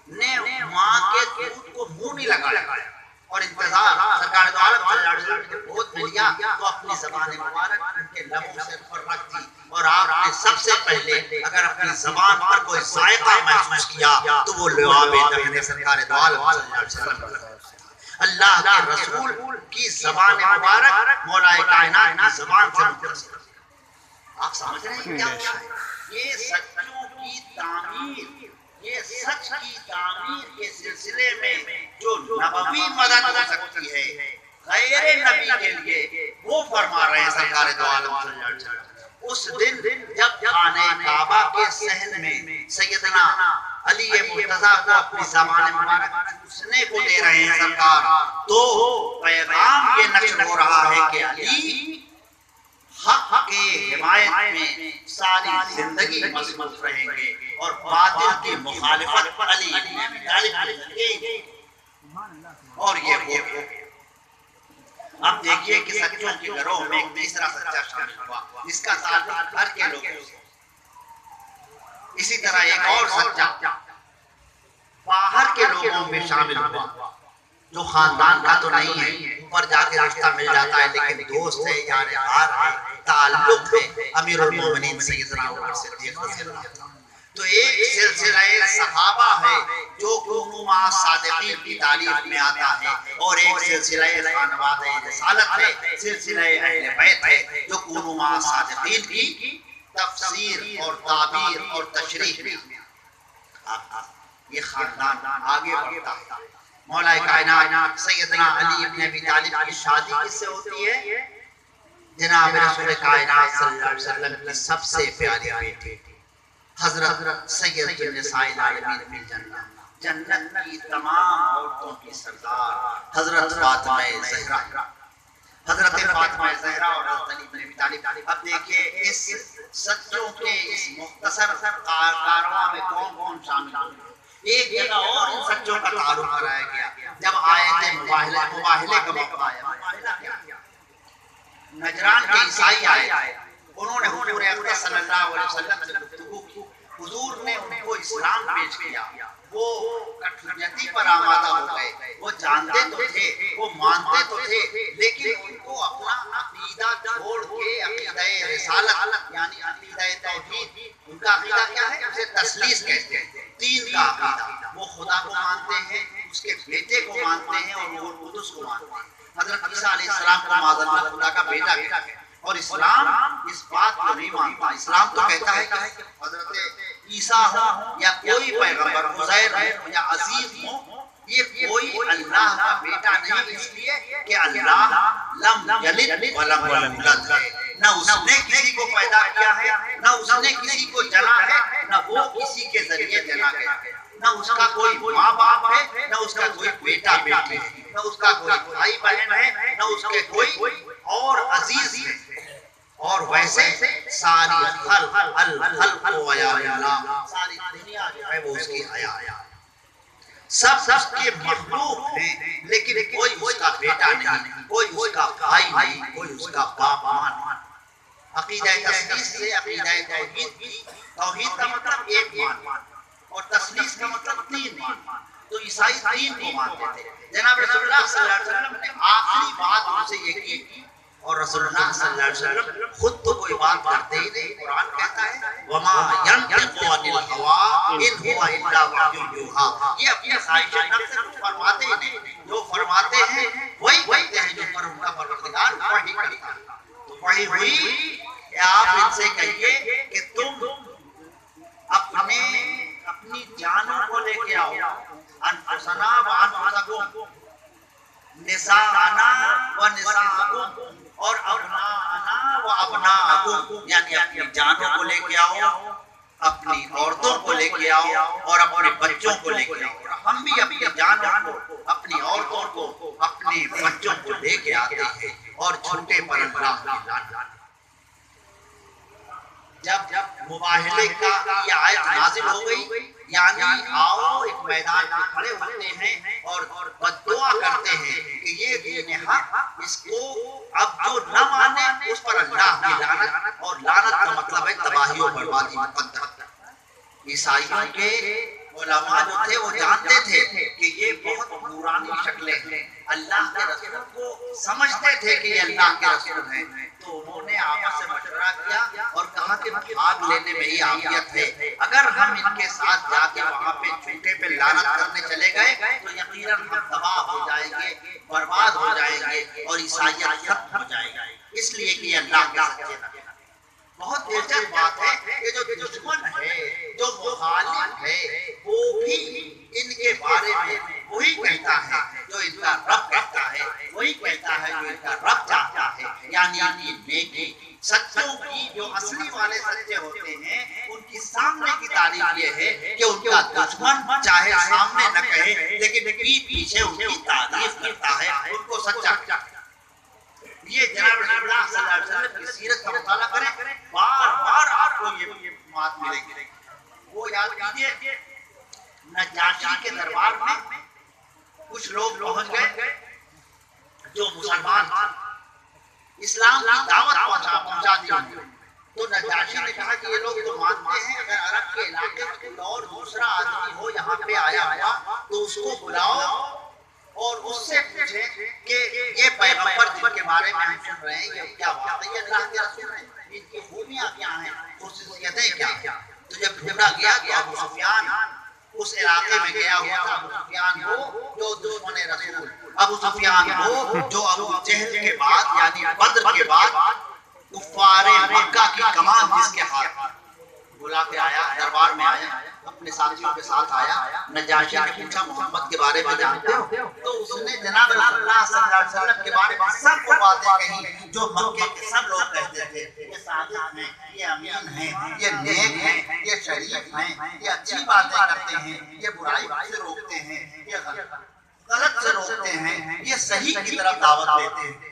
نے ماں کے دودھ کو منہ نہیں لگایا، اور انتظار سرکار دو عالم صلی اللہ علیہ وسلم کے گود میں لیا تو اپنی زبان مبارک ان کے لبوں سے پر رکھ دی، اور آپ نے سب سے پہلے اگر اپنی زبان پر کوئی ذائقہ محسوس کیا تو وہ لعاب دہن سرکار دو عالم صلی اللہ علیہ وسلم، اللہ کے رسول کی زبان مبارک مولا کائنات کی زبان سے متصل۔ آپ سمجھ رہے ہیں کیا ہوا ہے؟ یہ سچوں کی تعمیر، یہ سچ کی تعمیر کے سلسلے میں جو نبوی مدد ہو سکتی ہے غیر نبی کے لیے، وہ فرما رہے ہیں سرکار دو عالم صلی اللہ علیہ وسلم۔ اس دن جب خانہ کعبہ کے صحن میں سیدنا علی مرتضیٰ کو اپنی زبان مبارک پوچھنے کو دے رہے ہیں سرکار، تو پیغام یہ نشر ہو رہا ہے کہ علی حق کے حمایت میں ساری زندگی مصروف رہیں گے، اور باطل کی مخالفت علی بن ابی طالب کریں گے، اور یہ ہو گیا۔ اب دیکھیے کہ سچوں کے گروہ میں ایک تیسرا سچا شامل ہوا جس کا تعلق گھر کے لوگوں سے۔ اسی طرح ایک اور سچا باہر کے لوگ لوگوں میں شامل ہوا جو خاندان کا تو نہیں ہے، اوپر جا کے رشتہ مل جاتا ہے لیکن دوست ہے، یار غار ہے، تعلق ہے امیر المومنین سیدنا ابوبکر صدیق رضی اللہ عنہ۔ تو ایک سلسلہ صحابہ ہے جو کونوا مع صادقین کی تعریف میں آتا ہے، اور ایک سلسلہ خانواد رسالت ہے، سلسلہ اہل بیت ہے جو کونوا مع صادقین کی تفسیر اور تعبیر اور تشریح میں یہ خاندان آگے بڑھتا ہے۔ مولا کائنات سیدنا علی بن ابی طالب کی شادی کس سے ہوتی ہے؟ جناب رسول کائنات صلی اللہ علیہ وسلم کی سب سے پیاری بیٹی حضرت سید النساء العالمین فی الجنہ، جنت کی تمام عورتوں کی سردار حضرت فاطمہ زہرا، حضرت فاطمہ زہرا اور حضرت علی بن ابی طالب۔ اب دیکھیں اس سچوں کے اس مختصر کارواں میں کون کون شامل ہوئے۔ ایک جگہ اور ان سچوں کا تعارف کرایا گیا جب آئے تھے مباہلے کا موقع آیا۔ مباہلہ کیا؟ نجران کے عیسائی آئے، انہوں نے حضور اقدس صلی اللہ علیہ وسلم سے گفتگو کی، حضور نے ان کو اسلام پیش کیا، وہ کٹھنیتی پر آمادہ ہو گئے، وہ جانتے تو تھے، وہ مانتے تو تھے، لیکن ان کو اپنا عقیدہ چھوڑ کے عقیدہ رسالت یعنی عقیدہ توحید، ان کا عقیدہ کیا ہے؟ اسے تثلیث کہتے ہیں، تین کا عقیدہ۔ وہ خدا کو مانتے ہیں، اس کے بیٹے کو مانتے ہیں اور روح القدس کو مانتے ہیں۔ حضرت عیسیٰ علیہ السلام کو معاذ اللہ خدا کا بیٹا کہتے ہیں، اور اسلام اس بات کو نہیں مانتا۔ اسلام تو کہتا ہے کہ حضرت عیسیٰ ہو یا کوئی پیغمبر، عزیر ہو یا عزیز ہو، یہ کوئی اللہ کا بیٹا نہیں، اس لیے کہ اللہ لم یلد ولم یولد ہے، نہ اس نے کسی کو پیدا کیا ہے، نہ اس نے کسی کو جنا ہے، نہ وہ کسی کے ذریعے جنا گیا ہے، نہ اس کا کوئی ماں باپ ہے، نہ اس کا کوئی بیٹا بیٹی ہے، نہ اس کا کوئی بھائی بہن ہے، نہ اس کے کوئی اور عزیز ہے۔ اور ویسے ساری الخلق ویا اللہ، ساری دنیا جو ہے وہ اس کی حیا ہے، سب اس کے مخلوق ہیں، لیکن کوئی اس کا بیٹا نہیں، کوئی اس کا بھائی نہیں، کوئی اس کا باپ نہیں۔ عقیدہ تثلیث سے عقیدہ توحید کی، توحید کا مطلب ایک مان اور تثلیث کا مطلب تین مان۔ تو عیسائی تین کو مانتے تھے۔ جناب رسول اللہ صلی اللہ علیہ وسلم نے آخری بات ان سے یہ کی، اور رسول اللہ صلی اللہ علیہ وسلم خود تو کوئی بات کرتے ہی نہیں۔ قرآن کہتا ہے وَمَا يَنْطِقُ عَنِ الْهَوَىٰ إِنْ هُوَ إِلَّا وَحْيٌ يُوحَىٰ، یہ اپنی خواہش نفس سے کچھ فرماتے ہی نہیں، جو فرماتے ہیں وہی کہتے ہیں جو پر ان کا پروردگار وحی کرتا ہے۔ تو وحی ہوئی کہ آپ ان سے کہیے کہ تم اپنی جانوں کو لے کے آؤ، انفسنا وانفسکم، نساءنا ونساءکم، اور ابناءنا و ابناءکم، یعنی اپنی جانوں کو لے کے آؤ، اپنی عورتوں کو لے کے آؤ اور اپنے بچوں کو لے کے آؤ۔ ہم بھی اپنی جانوں کو، اپنی عورتوں کو، اپنے بچوں کو لے کے آتے ہیں، اور جھوٹے پر اللہ کی لعنت۔ جب مباہلے کا یہ آیت نازل ہو گئی، یعنی آؤ ایک میدان میں کھڑے ہوتے ہیں اور بد دعا کرتے ہیں کہ یہ دین حق، اس کو اب جو نہ مانے اس پر اللہ کی لعنت، اور لعنت کا مطلب ہے تباہی و بربادی مقدر۔ عیسائیوں کے علماء جو تھے وہ جانتے تھے کہ یہ بہت نورانی شکلیں ہیں، اللہ کے رسول کو سمجھتے تھے کہ یہ اللہ کے رسول ہیں، تو انہوں نے آپس سے مشورہ کیا اور کہا کہ بھاگ لینے میں ہی عافیت ہے، اگر ہم ان کے ساتھ جا کے وہاں پہ جھوٹے پہ لعنت کرنے چلے گئے تو یقیناً ہم تباہ ہو جائیں گے، برباد ہو جائیں گے، اور عیسائیت ختم ہو جائے گا، اس لیے کہ اللہ کے سچے نبی۔ بہت دلچسپ بات ہے کہ جو دشمن ہے، جو مخالف ہے، وہ بھی ان کے بارے میں وہی کہتا ہے جو ان کا رب کہتا ہے، وہی کہتا ہے جو ان کا رب چاہتا ہے، یعنی نیکی۔ سچوں کی جو اصلی والے سچے ہوتے ہیں ان کی سامنے کی تعریف یہ ہے کہ ان کا دشمن چاہے سامنے نہ کہے لیکن پیٹھ پیچھے ان کی تعریف کرتا ہے، ان کو سچا کہتا ہے۔ یہ جناب رسول اللہ صلی اللہ علیہ وسلم کی سیرت کا مطالعہ کریں، بار بار آپ کو یہ بات ملے گی۔ وہ یاد کیجئے نجاشی کے دربار میں کچھ لوگ پہنچ گئے جو مسلمان اسلام کی دعوت پہنچا دی، تو نجاشی نے کہا کہ یہ لوگ تو مانتے ہیں اگر عرب کے علاقے میں کوئی اور دوسرا آدمی ہو یہاں پہ آیا ہوا تو اس کو بلاؤ اور اس سے پوچھیں کہ یہ پیغمبر جن کے بارے میں ہم سن رہے ہیں یہ کیا واقعی اللہ کے رسول ہیں، ان کی خوبیاں کیا ہیں، خصوصیتیں کیا؟ تو جب ڈھونڈا گیا تو ابو سفیان اس علاقے میں گیا ہوا تھا، ابو سفیان وہ جو دشمن رسول، ابو سفیان وہ جو ابو جہل کے بعد یعنی بدر کے بعد کفار مکہ کی کمان جس کے ہاتھ بلا کے آیا، دربار میں آیا، اپنے ساتھیوں کے ساتھ آیا، نجاشی نے پوچھا محمد کے بارے میں جانتے ہو؟ تو اس نے جناب رسول اللہ صلی اللہ علیہ وسلم کے بارے میں سب کو باتیں کہیں جو مکے کے سب لوگ کہتے تھے، یہ صادق ہیں، یہ امین ہیں، یہ نیک ہیں، یہ شریف ہیں، یہ اچھی باتیں کرتے ہیں، یہ برائی سے روکتے ہیں، یہ غلط سے روکتے ہیں، یہ صحیح کی طرف دعوت دیتے ہیں۔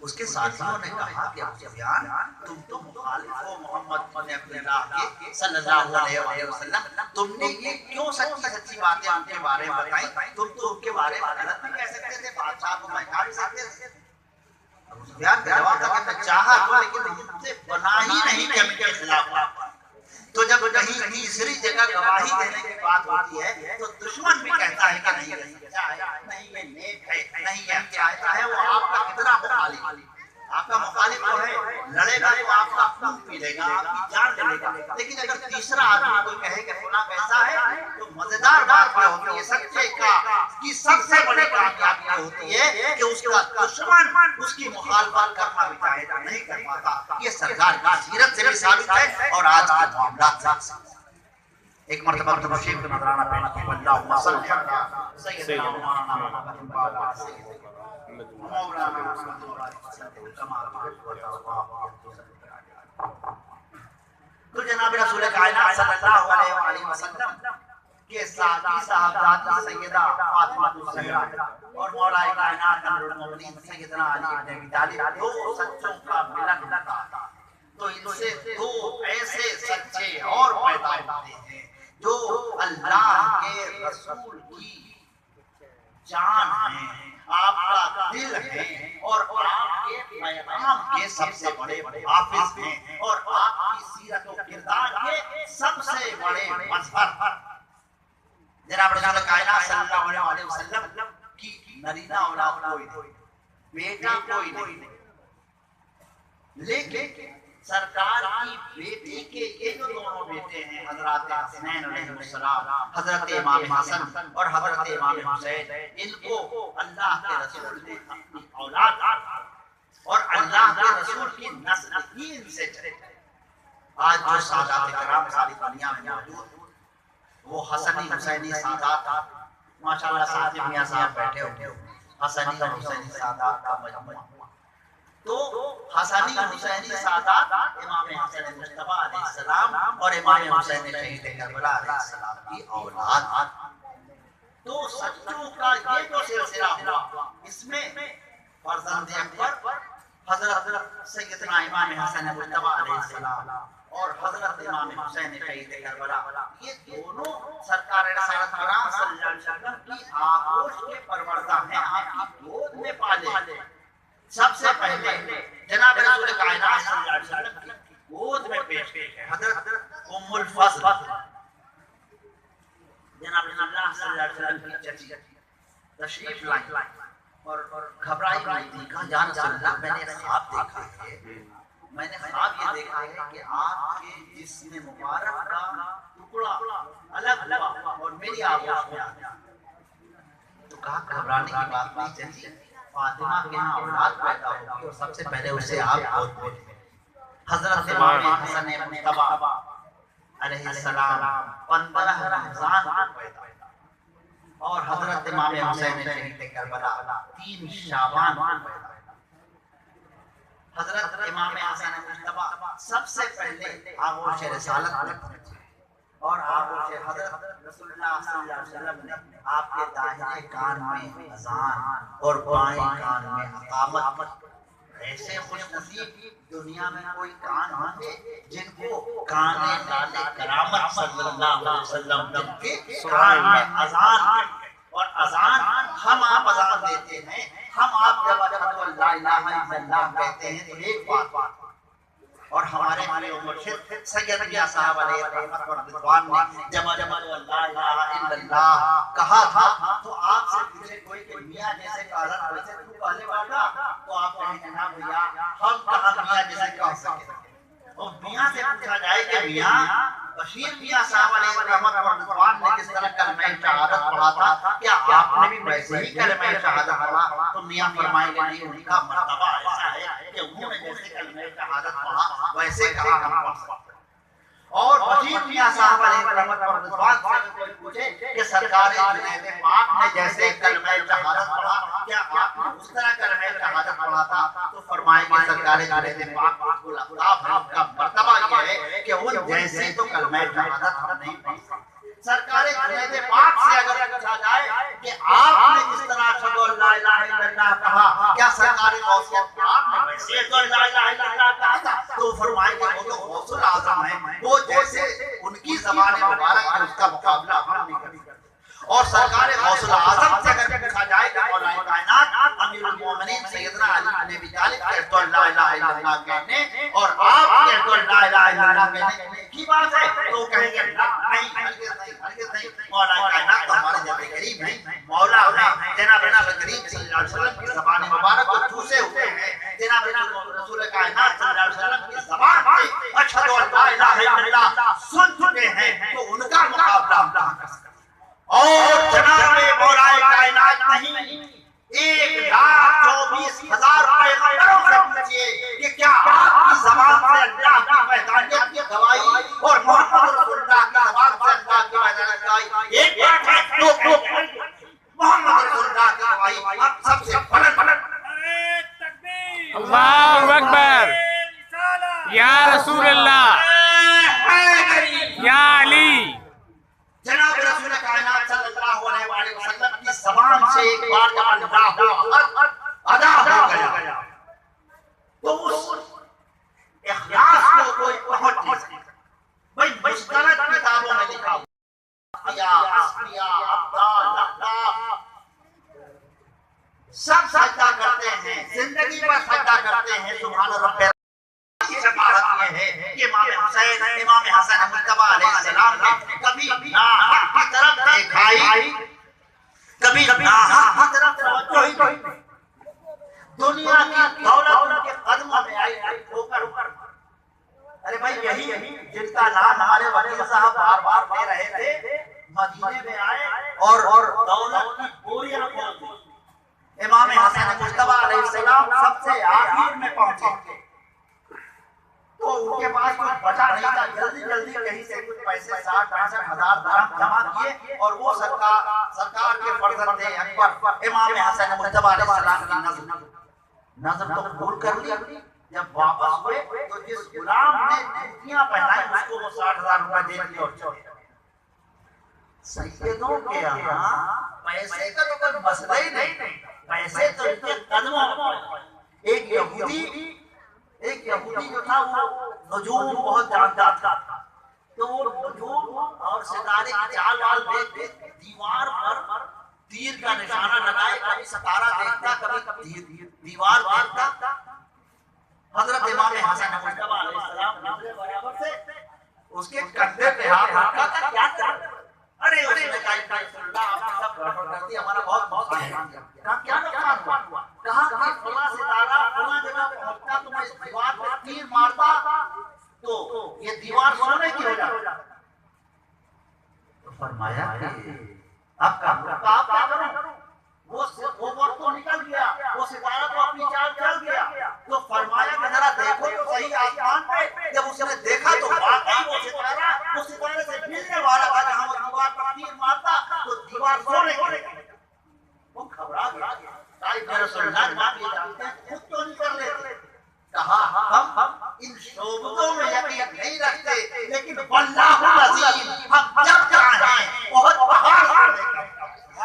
اس کے ساتھیوں نے کہا کہ ابو سفیان تم تو مخالف ہو محمد نے اپنے راہ کے صلی اللہ علیہ وسلم، تم نے یہ کیوں سچی باتیں ان کے بارے میں بتائیں؟ تم تو ان کے بارے میں غلط نہیں کہہ سکتے تھے، بادشاہ کو بہکا بھی سکتے تھے۔ ابو سفیان کا جواب تھا کہ میں چاہا تو لیکن مجھ سے بنا ہی نہیں کہ ان کے خلاف۔ تو جب کہیں تیسری جگہ گواہی دینے کی بات ہوتی ہے تو دشمن بھی کہتا ہے کہ نہیں یہ نیک ہے، نہیں یہ چاہتا ہے، وہ آپ کا کتنا مخالف، آپ کا مخالف جو ہے لڑے گا تو آپ کا خون پی لے گا، آپ کی جان لے گا، لیکن اگر تیسرا آدمی کوئی کہے کہ فلاں کیسا ہے تو مزیدار بات یہ ہوتی ہے، سچے کی سب سے بڑی کامیابی یہ ہوتی ہے کہ اس کا دشمن اس کی مخالفت کرنا بھی چاہے تو نہیں کر پاتا۔ یہ سرکار کی سیرت سے بھی ثابت ہے اور آج کے معاملات سے۔ ایک مرتبہ تو بشیر کا نظرانہ پیش کیا، اللہم صلی علی سیدنا مولانا محمد وعلی سیدنا مولانا تو جناب رسول کائنات صلی اللہ علیہ وآلہ وسلم کے ساتھی صاحبزادی سیدہ فاطمہ الزہرا اور مولا کائنات امیر المومنین سیدنا علی بن ابی طالب دو سچوں کا ملن تھا، تو ان سے دو ایسے سچے اور پیدا ہوتے ہیں جو اللہ کے رسول کی جان ہیں، آپ کا دل ہے اور آپ کے پیغام کے سب سے بڑے حافظ ہیں اور آپ کی سیرت و کردار کے سب سے بڑے مظہر۔ جناب رسول کائنات صلی اللہ علیہ وسلم کی نرینہ اولاد کوئی نہیں، بیٹا کوئی نہیں، لیکن سرکار کی بیٹی کے یہ جو دونوں بیٹے ہیں حضرات حسنین علیہ السلام، حضرت امام حسن اور حضرت امام حسین، ان کو اللہ کے رسول نے اپنی اولاد اور اللہ کے رسول کی نسل ہی ان سے چلے۔ آج جو سادات کرام ساری دنیا میں موجود وہ حسنی حسینی سادات، ماشاءاللہ ساتھ میاں صاحب بیٹھے ہوئے حسنی اور حسینی سادات کا مجموعہ، تو حسنی حسینی سادات امام حسن مصطفیٰ علیہ السلام اور امام حسین شہید کربلا علیہ السلام کی اولاد۔ تو سچوں کا یہ جو سلسلہ ہوا اس میں فرزند اکبر حضرت سیدنا امام حسن مصطفیٰ علیہ السلام اور حضرت امام حسین شہید کربلا، یہ دونوں سرکار رسالت کرام صلی اللہ علیہ وسلم کی آغوش کے پروردہ ہیں، آپ کی گود میں پالے۔ سب سے پہلے جناب رسول کائنات صلی اللہ علیہ وسلم کی گود میں پیش ہے حضرت ام الفضل، جناب اللہ صلی اللہ علیہ وسلم کی چچی تشریف لائی اور گھبرائی ہوئی تھی، کہا یا رسول اللہ میں نے خواب دیکھا ہے، میں نے خواب یہ دیکھا ہے کہ آپ کے جسم مبارک کا ٹکڑا الگ ہوا اور میری آغوش میں آ گیا۔ تو کہا گھبرانے کی بات نہیں چچی، فاطمہ کے ہاں اولاد پیدا ہوگی اور سب سے پہلے اسے آپ گود میں لیں۔ حضرت امام حسن مصطفیٰ علیہ السلام 15 رمضان کو پیدا اور حضرت امام حسین شہید کربلا 3 شعبان کو پیدا۔ حضرت امام حسن مصطفیٰ سب سے پہلے آغوش رسالت میں پہنچے اور آغوش حضرت رسول اللہ صلی اللہ علیہ وسلم نے آپ کے داہنے کان میں اذان اور بائیں کان میں اقامت۔ ایسے خوش نصیب دنیا میں کوئی کان ہوں گے جن کو کانے لالے کرامت صلی اللہ علیہ وسلم جن کے کان میں اذان اور اذان ہم آپ اذان دیتے ہیں، ہم آپ جب اشہد ان لا الہ الا اللہ کہتے ہیں تو ایک بات اور ہمارے مرشد سید میاں صاحب علیہ رحمت و رضوان نے جب لا الہ الا اللہ کہا تھا تو آپ سے پوچھے کوئی کہ میاں جیسے کہا ویسے تو پہلے والا، تو آپ کہیں جناب بھیا ہم کہاں میاں جیسے کہہ سکتے، اور میاں سے پوچھا جائے کہ میاں بشیر میاں صاحب علیہ رحمت و رضوان نے کس طرح کلمہ شہادت پڑھا تھا، کیا آپ نے بھی ویسے ہی کلمہ شہادت پڑھا؟ تو میاں فرمائیں گے نہیں، ان کا مرتبہ ایسا ہے کہ انہوں نے جیسے کلمہ شہادت پڑھا ویسے کہا ہم پڑھ سکتے۔ اور بشیر میاں صاحب علیہ رحمت و رضوان سے کوئی پوچھے کہ سرکار جنید پاک نے جیسے کلمہ شہادت پڑھا کیا آپ نے اس طرح کلمہ شہادت پڑھا تھا؟ تو فرمائیں گے سرکار جنید پاک کا مرتبہ یہ ہے کہ وہ جیسے تو کلمہ شہادت ہم نہیں پڑھ سکتے۔ سرکار جنید پاک سے اگر پوچھا جائے کہ آپ نے اس طرح اشہد ان لا الہ الا اللہ کہا، کیا سرکار غوث پاک نے ویسے تو لا الہ الا اللہ کہا تھا؟ تو فرمائیں گے وہ تو غوث الاعظم ہے، وہ جیسے ان کی زبان مبارک ہے اس کا مقابلہ ہم نہیں کر سکتے۔ اور سرکار غوث الاعظم سے اگر پوچھا جائے کہ مولا کائنات امیر المومنین سیدنا علی بن ابی طالب کہتے ہیں لا الہ الا اللہ کہنے اور آپ کہتے ہیں لا الہ الا اللہ کہنے کی بات ہے، تو کہیں گے نہیں ہرگز نہیں، مولا کائنات تو ہمارے جب کریم ہیں، مولا ہیں، جناب کریم صلی اللہ علیہ وسلم کی زبان مبارک کو چوسے ہوئے ہیں، جناب رسول کائنات صلی اللہ علیہ وسلم کی زبان سے اشہد ان لا الہ الا اللہ سن چکے ہیں، تو ان کا مقابلہ ہم کہاں کر سکتے ہیں؟ اور جناب مولا کائنات نہیں 1,24,000 پیغمبروں سے پوچھئے کہ کیا آپ کی زبان سے اللہ کی وحدانیت کی گواہی اور محمد رسول اللہ کی زبان سے اللہ کی وحدانیت کی گواہی ایک بات ہے، تو محمد رسول اللہ کی گواہی سب سے بلند اللہ اکبر، یا رسول اللہ، یا علی۔ جناب رسول کائنات صلی اللہ علیہ وآلہ وسلم کی زبان سے ایک بار جب اللہ ادا ہو گیا تو اس اخلاص کو کوئی پہنچ نہیں سکتا۔ بھئی مشترک کتابوں میں لکھا ہوا یا اسفیا عبدال اللہ سب سجدہ کرتے ہیں، زندگی پر سجدہ کرتے ہیں، سبحان رب کی شفاعت یہ ہے کہ امام حسین امام حسن مجتبی علیہ السلام نے کبھی ناحق کی طرف دیکھائی، کبھی ناحق کی طرف توجہ ہی نہیں، دنیا کی دولت ان کے قدموں میں آئی ہو کر ارے بھائی یہی جن کا نام ہمارے وکیل صاحب بار بار لے رہے تھے مدینے میں آئے اور دولت کی بوریاں کھول دی۔ امام حسن مجتبی علیہ السلام سب سے آخر میں پہنچے تو ان کے پاس کچھ بچا نہیں تھا، جلدی جلدی کہیں سے کچھ پیسے 60-65 ہزار درہم جمع کیے اور وہ سرکار کے فرزند اکبر امام حسن مجتبی علیہ السلام کی نظر تو قبول کر لی۔ جب واپس ہوئے تو جس غلام نے جوتیاں پہنائی اس کو وہ 60,000 روپے دے دیے اور چلے گئے۔ سیدوں کے یہاں پیسے کا تو کوئی مسئلہ ہی نہیں، پیسے تو ان کے قدموں میں۔ ایک یہودی جو تھا وہ نجوم بہت جانتا تھا، تو وہ نجوم اور ستارے کی چال وال دیکھ دیوار پر تیر کا نشانہ لگائے، کبھی ستارہ دیکھتا کبھی دیوار دیکھتا۔ حضرت امام حسن مجتبی علیہ السلام نظر برابر سے اس کے کندھے پہ ہاتھ رکھا تھا، کیا کرتا؟ ارے اس نے کہا رسول اللہ آپ نے سب گڑبڑ کر دی، ہمارا بہت نقصان ہوا۔ کہا کیا نقصان ہوا؟ کہا کہ فلاں ستارہ فلاں جگہ پہنچتا تو میں اس دیوار پہ تیر مارتا تو یہ دیوار سونے کی ہو جاتی۔ تو فرمایا کہ اب کیا کروں؟ وہ وقت تو نکل گیا، وہ ستارہ تو اپنی چال چل گیا۔ تو فرمایا کہ ذرا دیکھو تو صحیح آسمان پہ۔ جب اس نے دیکھا تو واقعی وہ ستارے سے ملنے والا تھا، جہاں وہ دیوار پر تیر مارتا تو دیوار سونے کی۔ وہ گھبرا گیا، کہا رسول اللہ بات یہ جانتے ہیں خود تو نہیں کر لیتے۔ کہا ہم ان شعبوں میں یقین نہیں رکھتے، لیکن واللہ العظیم ہم جب چاہیں بہت پہاڑ سے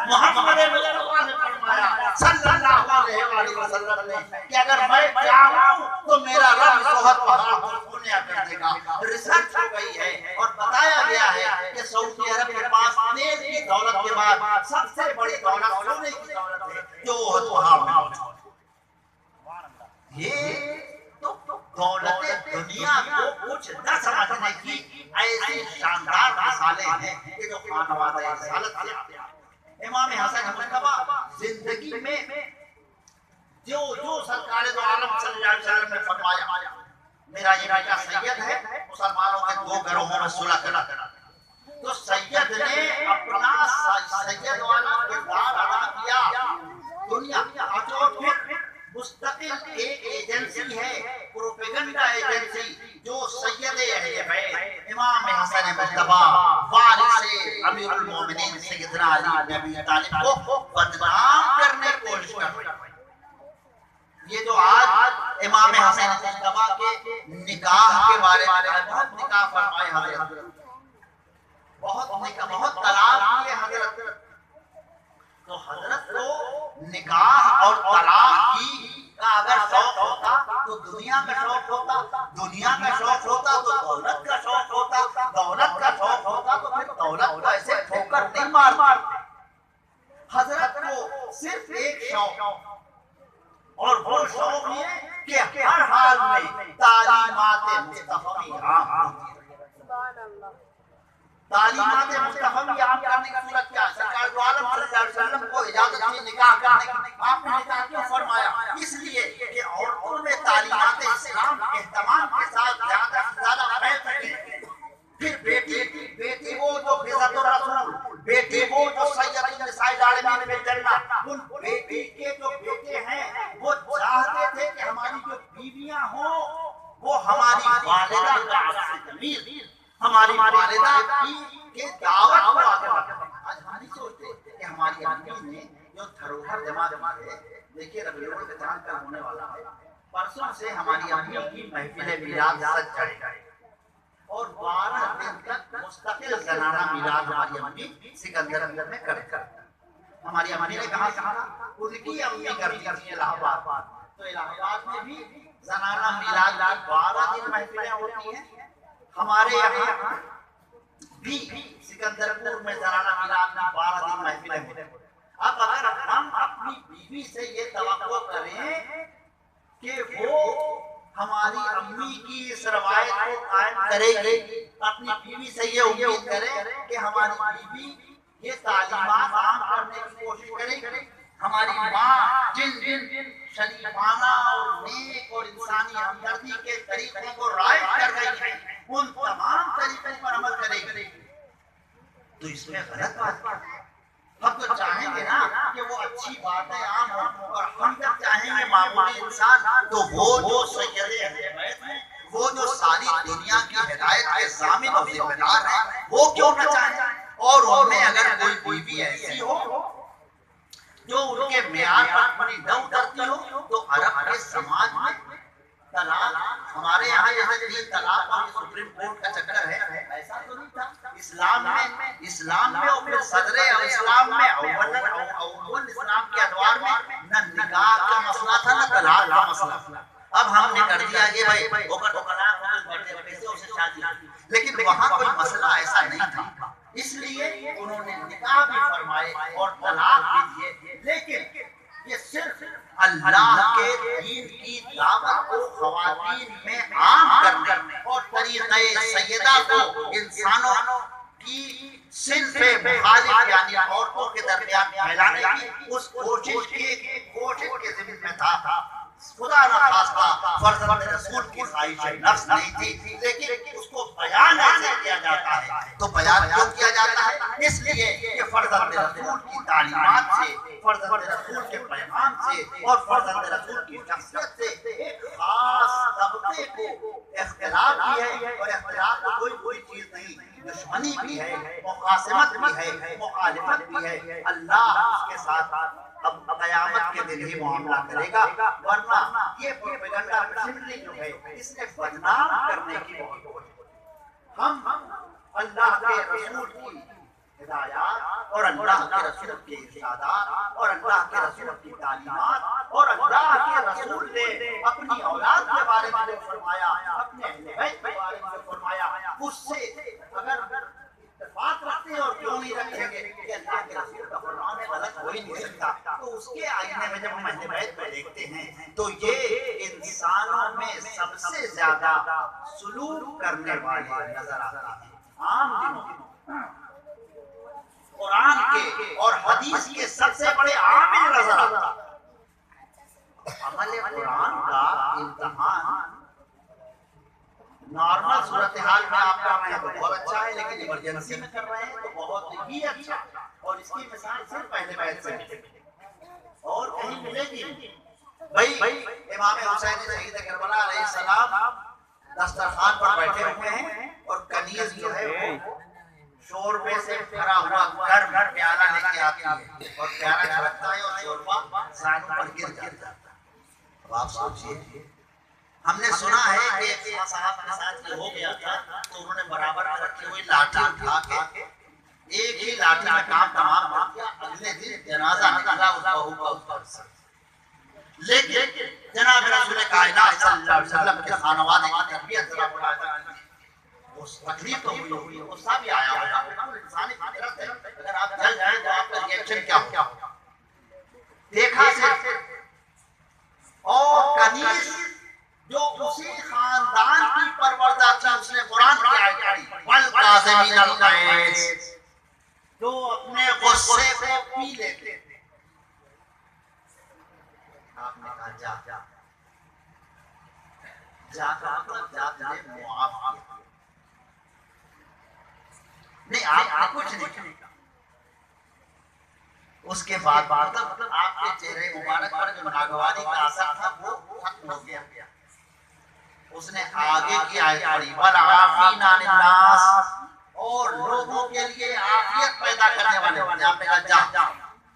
محمد مصطفیٰ نے فرمایا صلی اللہ علیہ وآلہ وسلم نے کہ اگر میں چاہوں تو میرا رب سوہد پہاڑ کو سونے کر دے گا۔ ریسرچ ہو گئی ہے اور بتایا گیا ہے کہ سعودی عرب کے پاس تیل کی دولت کے بعد سب سے بڑی دولت سونے کی دولت ہے جو احد پہاڑ میں موجود ہے۔ یہ تو دولت دنیا کو کچھ نہ سمجھنے کی ایسی شاندار مثالیں ہیں کہ جو خانوادہ رسالت سے آتے ہیں۔ امام حسن مجتبی زندگی میں جو سرکار دو عالم صلی اللہ علیہ وسلم نے فرمایا میرا یہ بیٹا سید ہے، مسلمانوں کے دو گروہوں میں صلح کرا، تو سید نے اپنا سید والا کردار ادا کیا۔ دنیا جو پھر مستقل ایک ایجنسی ہے، پروپیگنڈا ایجنسی، جو سید اہل بیت امام حسن مجتبی وارث امیر المومنین سیدنا علی بن ابی طالب کو بدنام کرنے کی کوشش کر رہی ہے۔ یہ جو آج امام حسن مجتبی کے نکاح کے بارے میں بہت نکاح فرمائے حضرت، بہت طلاق کیے حضرت، تو حضرت کو نکاح اور طلاق کی کا اگر شوق ہوتا تو دنیا کا شوق ہوتا، دنیا کا شوق ہوتا تو دولت کا شوق ہوتا، دولت کا شوق ہوتا تو پھر دولت کو ایسے ٹھوکر نہیں مارتے۔ حضرت کو صرف ایک شوق، اور وہ شوق یہ کہ ہر حال میں تعلیمات مصطفی عام ہوتی ہے۔ تعلیمات مصطفی عام کرنے کی صورت کیا ہے؟ سرکار دو عالم صلی اللہ علیہ وسلم کو اجازت دی نکاح کرنے کی۔ آپ نے نکاح کیوں فرمایا؟ اس لیے کہ عورتوں میں تعلیمات اسلام اہتمام کے ساتھ زیادہ سے زیادہ پھیل سکے۔ پھر بیٹی وہ جو فضلۃ الرسول، بیٹی وہ جو سید النساء العالمین بالجنہ، ان بیٹی کے جو بیٹے ہیں وہ چاہتے تھے کہ ہماری جو بیویاں ہوں وہ ہماری والدہ کا عکس جمیل، ہماری والدہ کی دعوت کو آگے بڑھائیں۔ آج ہم نہیں سوچتے کہ ہماری امی نے جو دھروہر جمع ہے، دیکھیے ربیع الاول کا چاند کل ہونے والا ہے، پرسوں سے ہماری امی کی محفل میلاد سج چڑھے گئے اور 12 دن تک مستقل زنانہ میلاد ہماری امی سکندر میں کرتے۔ ہماری امی نے کہا ان کی امی کرتی تھی الہ آباد، تو الہ آباد میں بھی زنانہ میلاد 12 دن محفلیں ہوتی ہیں۔ ہمارے یہاں بھی سکندر پور میں زنانہ میلاد 12 دن محفلیں ہوتی ہیں۔ اب اگر ہم اپنی بیوی سے یہ توقع کریں کہ وہ ہماری امی کی اس روایت کو قائم کرے گی، اپنی بیوی سے یہ امید کرے کہ ہماری بیوی یہ تعلیمات عام کرنے کی کوشش کرے گی، ہماری ماں جن شریفانہ اور نیک اور انسانی ہمدردی کے طریقوں کو رائج کر رہی ہے ان تمام طریقوں پر عمل کرے گی، تو اس میں غلط بات ہے۔ ہم تو چاہیں گے نا کہ وہ اچھی باتیں عام ہوں، اور ہم جب چاہیں گے معمولی انسان تو وہ جو سید اہل بیت ہیں، وہ جو ساری دنیا کی ہدایت کے ضامن اور ذمہ دار ہیں، وہ کیوں نہ چاہیں؟ اور ان میں اگر کوئی بیوی ایسی ہو جو ان کے معیار پر اپنی نہ اترتی ہو، تو عرب کے سماج میں طلاق، ہمارے یہاں یہاں 3 طلاق اور سپریم کورٹ کا چکر ہے، ایسا تو نہیں تھا اسلام میں اور پھر صدر اسلام میں اول اسلام کے ادوار میں نہ نکاح کا مسئلہ تھا نہ طلاق کا مسئلہ تھا۔ اب ہم نے کر دیا کہ بھائی وہ طلاق ہو گئی سے شادی، لیکن وہاں کوئی مسئلہ ایسا نہیں تھا، اس لیے انہوں نے نکاح بھی فرمائے اور طلاق بھی دیے، لیکن یہ صرف اللہ کے دین کی دعوت کو خواتین میں عام کرنے اور طریقہ سیدہ کو انسانوں کی صنف مخالف یعنی عورتوں کے درمیان پھیلانے کی اس کوشش کے ضمن میں تھا۔ خدا نہ خواستہ فرزند رسول کی خواہش نفس نہیں تھی، لیکن اس کو بیان ایسے کیا جاتا ہے، تو بیان کیوں کیا جاتا ہے؟ اس لیے کہ فرزند رسول کی تعلیمات سے، فرزند رسول کے پیغام سے اور فرزند رسول کی شخصیت سے ایک خاص طبقے کو اختلاف بھی ہے، اور اختلاف کوئی چیز نہیں، دشمنی بھی ہے، مخاصمت بھی ہے، مخالفت بھی ہے۔ اللہ اس کے ساتھ اب قیامت کے دن ہی معاملہ کرے گا، ورنہ یہ پروپیگنڈا مشنری جو ہے اس نے بدنام کرنے کی بہت کوشش۔ ہم اللہ کے رسول کی ہدایات اور اللہ کے رسول کے ارشادات اور اللہ کے رسول کی تعلیمات اور اللہ کے رسول نے اپنی اولاد کے بارے میں جو فرمایا، اپنے اہل بیت کے بارے میں جو فرمایا، اس سے اگر اتفاق رکھتے ہیں اور کیوں نہیں رکھیں گے کہ اللہ کے رسول کا فرمان غلط ہو ہی نہیں سکتا، تو اس کے آئینے میں جب ہم اہل بیت میں دیکھتے ہیں تو یہ انسان انسانوں میں سب سے زیادہ سلوک کرنے والے نظر آتے ہیں عام دنوں میں۔ قرآن کے اور حدیث کے سب سے بڑے عامل نظر آتے ہیں۔ عمل قرآن کا امتحان نارمل صورتحال میں آپ کر رہے ہیں تو بہت اچھا ہے، لیکن ایمرجنسی میں کر رہے ہیں تو بہت ہی اچھا، اور اس کی مثال صرف پہلے بیت سے ملے گی اور کہیں ملے گی۔ بھائی امام حسین شہید کربلا علیہ السلام دسترخوان پر بیٹھے ہوئے ہیں اور کنیز جو ہے وہ شوربے سے بھرا ہوا گرم پیالہ لے کے آتی ہے اور پیالہ چھلکتا ہے اور شوربہ زانوں پر گر جاتا ہے۔ اب آپ سوچئے، ہم نے سنا ہے کہ ایک صاحب کے ساتھ یہ ہو گیا تھا تو انہوں نے برابر رکھی ہوئی لاٹھی اٹھا کے ایک ہی لاٹھی میں کام تمام کر دیا، اگلے دن جنازہ نکلا اس بہو کا اوپر سے۔ لیکن جناب رسول کائنات صلی اللہ علیہ وسلم کے خانوادے کی تربیت ذرا ملاحظہ کیجیے، اس تکلیف تو ہوئی ہوگی، غصہ بھی آیا ہوگا، انسانی فطرت ہے، اگر آپ جل جائیں تو آپ کا ریئیکشن کیا ہوگا؟ دیکھا سے اور کنیز جو اسی خاندان کی پروردہ تھی، اس نے قرآن کی آیت پڑھی والقاظمین الغیظ، جو اپنے غصے کو پی لیتے تھے۔ آپ نے کہا جا کا مطلب جا تجھے معاف کیا، نہیں آپ کچھ نہیں کہا۔ اس کے بعد مطلب آپ کے چہرے مبارک پر جو ناگواری کا اثر تھا وہ ختم ہو گیا۔ اس نے آگے کی آیت پڑھی والعافین عن الناس، اور لوگوں کے لیے عافیت پیدا کرنے والے، جہاں پہ کہا جا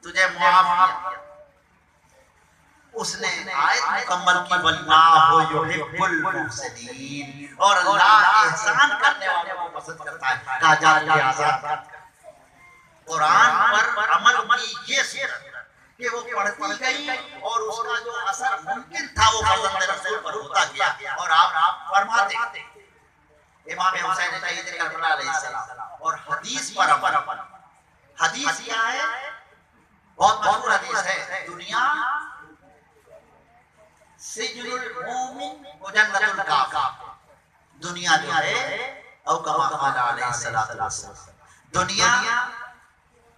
تجھے معاف کیا۔ اس نے آیت مکمل کی واللہ یحب المحسنین، اور اللہ احسان کرنے والوں کو پسند کرتا ہے، کہا جا تجھے آزاد کر۔ قرآن پر عمل کی یہ صورت کہ وہ پڑھتی گئی اور اس کا جو اثر ممکن تھا وہ فرزند رسول پر ہوتا گیا، اور آپ فرماتے امام حسین شہید کربلا علیہ السلام اور حدیث پر عمل۔ حدیث کیا ہے؟ بہت مشہور حدیث ہے، دنیا سجن المومن و جنت الکافر، دنیا جو ہے او کما قال علیہ السلام، دنیا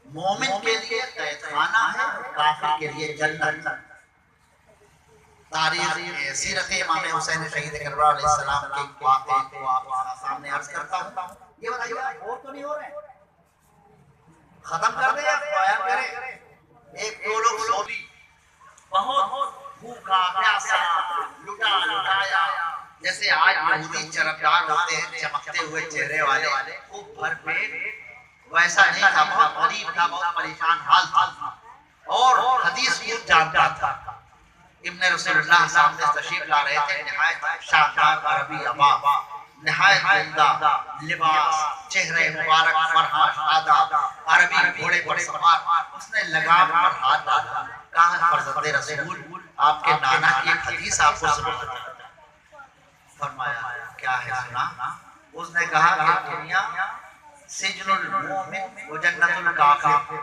مومن کے لیے قید خانہ ہے، کافر کے لیے جنت۔ تاریخ سیرت امام حسین شہید کربلا علیہ السلام کے واقعے کو آپ سامنے عرض کرتا ہوں۔ یہ بتائیے اور تو نہیں ہو رہے ہیں؟ ختم کر دیں یا بیان کریں؟ ایک دو لوگ سوری بہت بھوکا پیاسا لٹا لٹایا، جیسے آج یہودی چربدار ہوتے ہیں چمکتے ہوئے چہرے والے، خوب بھر پیٹ، ویسا نہیں تھا، بہت غریب تھا، بہت پریشان حال تھا، اور حدیث خود جانتا تھا۔ ابن رسول اللہ سامنے تشریف لا رہے تھے، نہایت شاندار عربی ابا، نہایت عمدہ لباس، چہرے مبارک فرحاں شاداب، عربی گھوڑے پر سوار، اس نے لگام پر ہاتھ ڈالا، کہا فرزند رسول آپ کے نانا کی ایک حدیث آپ کو سناتا ہوں۔ فرمایا کیا ہے سنا؟ اس نے کہا کہ دنیا سجن المومن و جنت الکافر،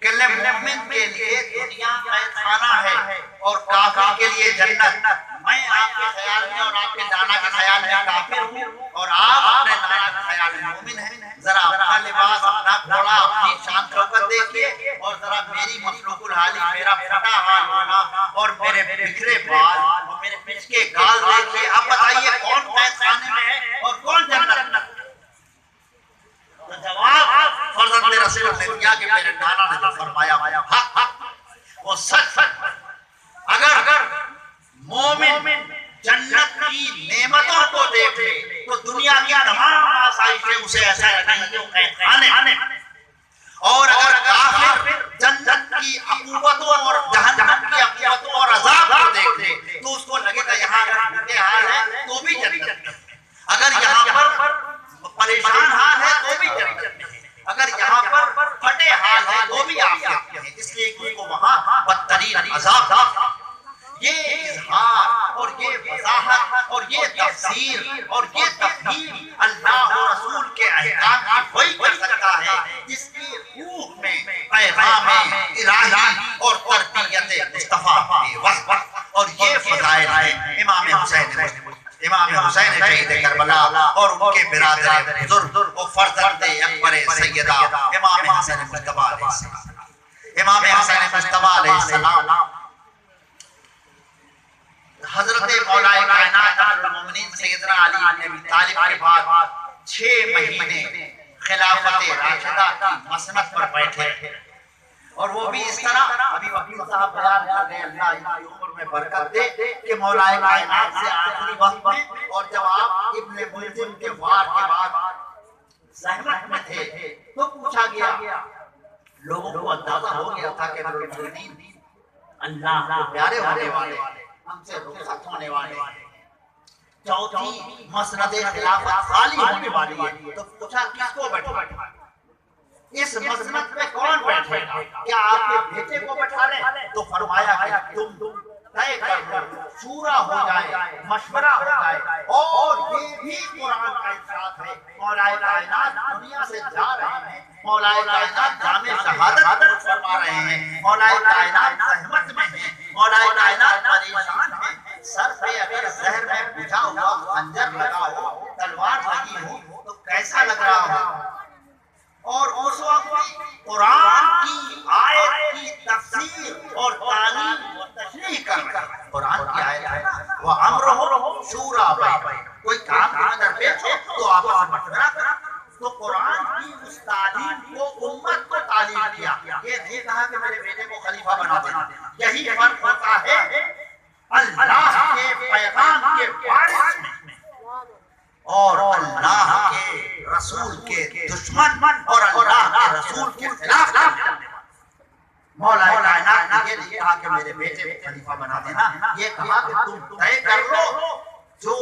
کہ مومن کے لیے دنیا قید خانہ ہے اور کافر کے لیے جنت۔ میں آپ کے خیال میں اور آپ کے نانا کے خیال میں کافر ہوں اور آپ اپنے نانا کے خیال میں مومن ہیں۔ ذرا اپنا لباس، اپنا گھوڑا، اپنی شان شوکت دیکھیے، اور ذرا میری مخلوق الحالی، میرا پھٹا حال ہونا اور میرے بکھرے بال اور میرے پچ کے گال دیکھیے۔ اب بتائیے کون قید خانے میں ہے اور کون جنت؟ جواب فرزند رسول نے دیا کہ میرے نانا نے جو فرمایا حق وہ سچ۔ اگر مومن جنت کی نعمتوں کو دیکھ لے تو دنیا کی تمام آسائشیں اسے ایسا لگیں کہ وہ قید خانے، اور اگر کافر جنت کی عقوبتوں اور جہنم کی عقوبتوں اور عذاب کو دیکھ لے تو اس کو لگے گا یہاں اگر بھوکے حال ہے تو بھی جنت، اگر یہاں پر پریشان حال ہے تو بھی جنت، اگر یہاں پر پھٹے حال ہے تو بھی عافیت ہے، اس لیے کہ کو وہاں بدترین عذاب تھا۔ یہ اظہار اور یہ وضاحت اور یہ تفسیر اور یہ تفہیم اللہ و رسول کے احکام کی وہی کر سکتا ہے جس کی روح میں پیغام الہی اور تربیت مصطفیٰ کے وحی، اور یہ فضائل ہیں امام امام حسین شہید کربلا اور ان کے برادر بزرگ و فرزند اکبر سیدہ امام حسن مجتبی علیہ السلام، امام حسن مجتبی علیہ السلام حضرت مولا کائنات امیر المومنین سیدنا علی بن ابی طالب کے بعد 6 مہینے خلافت راشدہ کی مسند پر بیٹھے اور وہ بھی اس طرح ابھی وکیل صاحب بیان کر رہے اللہ ان کی عمر میں برکت دے کہ مولا کائنات سے آخری وقت میں اور جب آپ ابن ملجم کے وار کے بعد زحمت میں تھے تو پوچھا گیا، لوگوں کو اندازہ ہو گیا تھا کہ امیر المومنین اللہ کو پیارے ہونے والے، ہم سے رخصت ہونے والے، چوتھی مسند خلافت خالی ہونے والی ہے، تو پوچھا کس کو بٹھا اس مسند پہ کون بیٹھے گا؟ کیا آپ کے بیٹے کو بٹھا لیں؟ تو فرمایا کہ تم طے کر لو، شورا ہو جائے، مشورہ ہو جائے، اور یہ بھی قرآن کا ارشاد ہے، مولا کائنات دنیا سے جا رہے ہیں، مولا کائنات جامع شہادت فرما رہے ہیں، مولا کائنات زحمت میں ہیں، مولا کائنات پریشان ہیں، سر پہ اگر زہر میں بجھا ہوا خنجر لگا ہو، تلوار لگی ہو تو کیسا لگ رہا ہو؟ اور اس وقت قرآن کی آیت کی تفسیر اور تعلیم و تشریح کر رہے ہیں۔ قرآن کی آیت ہے وَأَمْرُهُمْ شُورَىٰ بَيْنَهُمْ، کوئی کام کے اندر پیچھے تو آپس میں مشورہ کرا۔ تو قرآن کی اس تعلیم کو امت کو تعلیم دیا، یہ نہیں کہا کہ میرے بیٹے کو خلیفہ بنا دینا۔ یہی فرق ہوتا ہے اللہ کے پیغام کے وارث میں اور اللہ کے رسول کے دشمن اور اللہ کے رسول کے خلاف کرنے والے۔ مولا کائنات نے یہ نہیں کہا کہ میرے بیٹے کو خلیفہ بنا دینا، یہ کہا کہ تم طے کر لو جو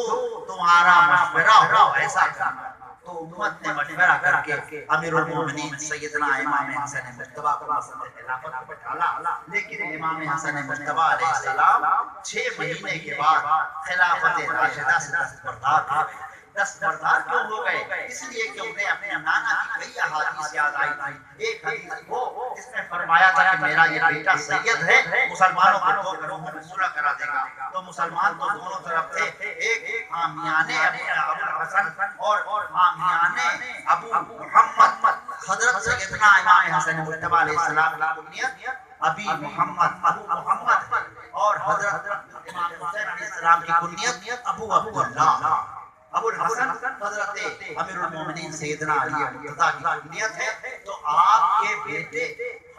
تمہارا مشورہ ہو ایسا کرنا۔ تو امت نے مشورہ کر کے امیر المومنین سیدنا امام حسن مجتبی کو مسند خلافت پر ڈالا، لیکن امام حسن مجتبی علیہ السلام 6 مہینے کے بعد خلافت راشدہ سے دستبردار ہو گئے۔ دستبردار کیوں ہو گئے؟ اس لیے کہ انہیں اپنے نانا کی کئی احادیث یاد آئی تھی۔ ایک حدیث وہ جس نے فرمایا تھا کہ میرا یہ بیٹا سید ہے، مسلمانوں کو 2 گروہوں میں پورا کرا دے گا۔ تو مسلمان تو دونوں طرف تھے، ایک حامیان ابو الحسن اور حامیان ابو محمد۔ حضرت سیدنا امام حسن مجتبی علیہ السلام کی کنیت ابی محمد، ابو محمد، اور حضرت امام حسین علیہ السلام کی کنیت ابو عبداللہ۔ ابو الحسن حضرت امیر المومنین سیدنا علی مرتضیٰ کی کنیت ہے۔ تو آپ کے بیٹے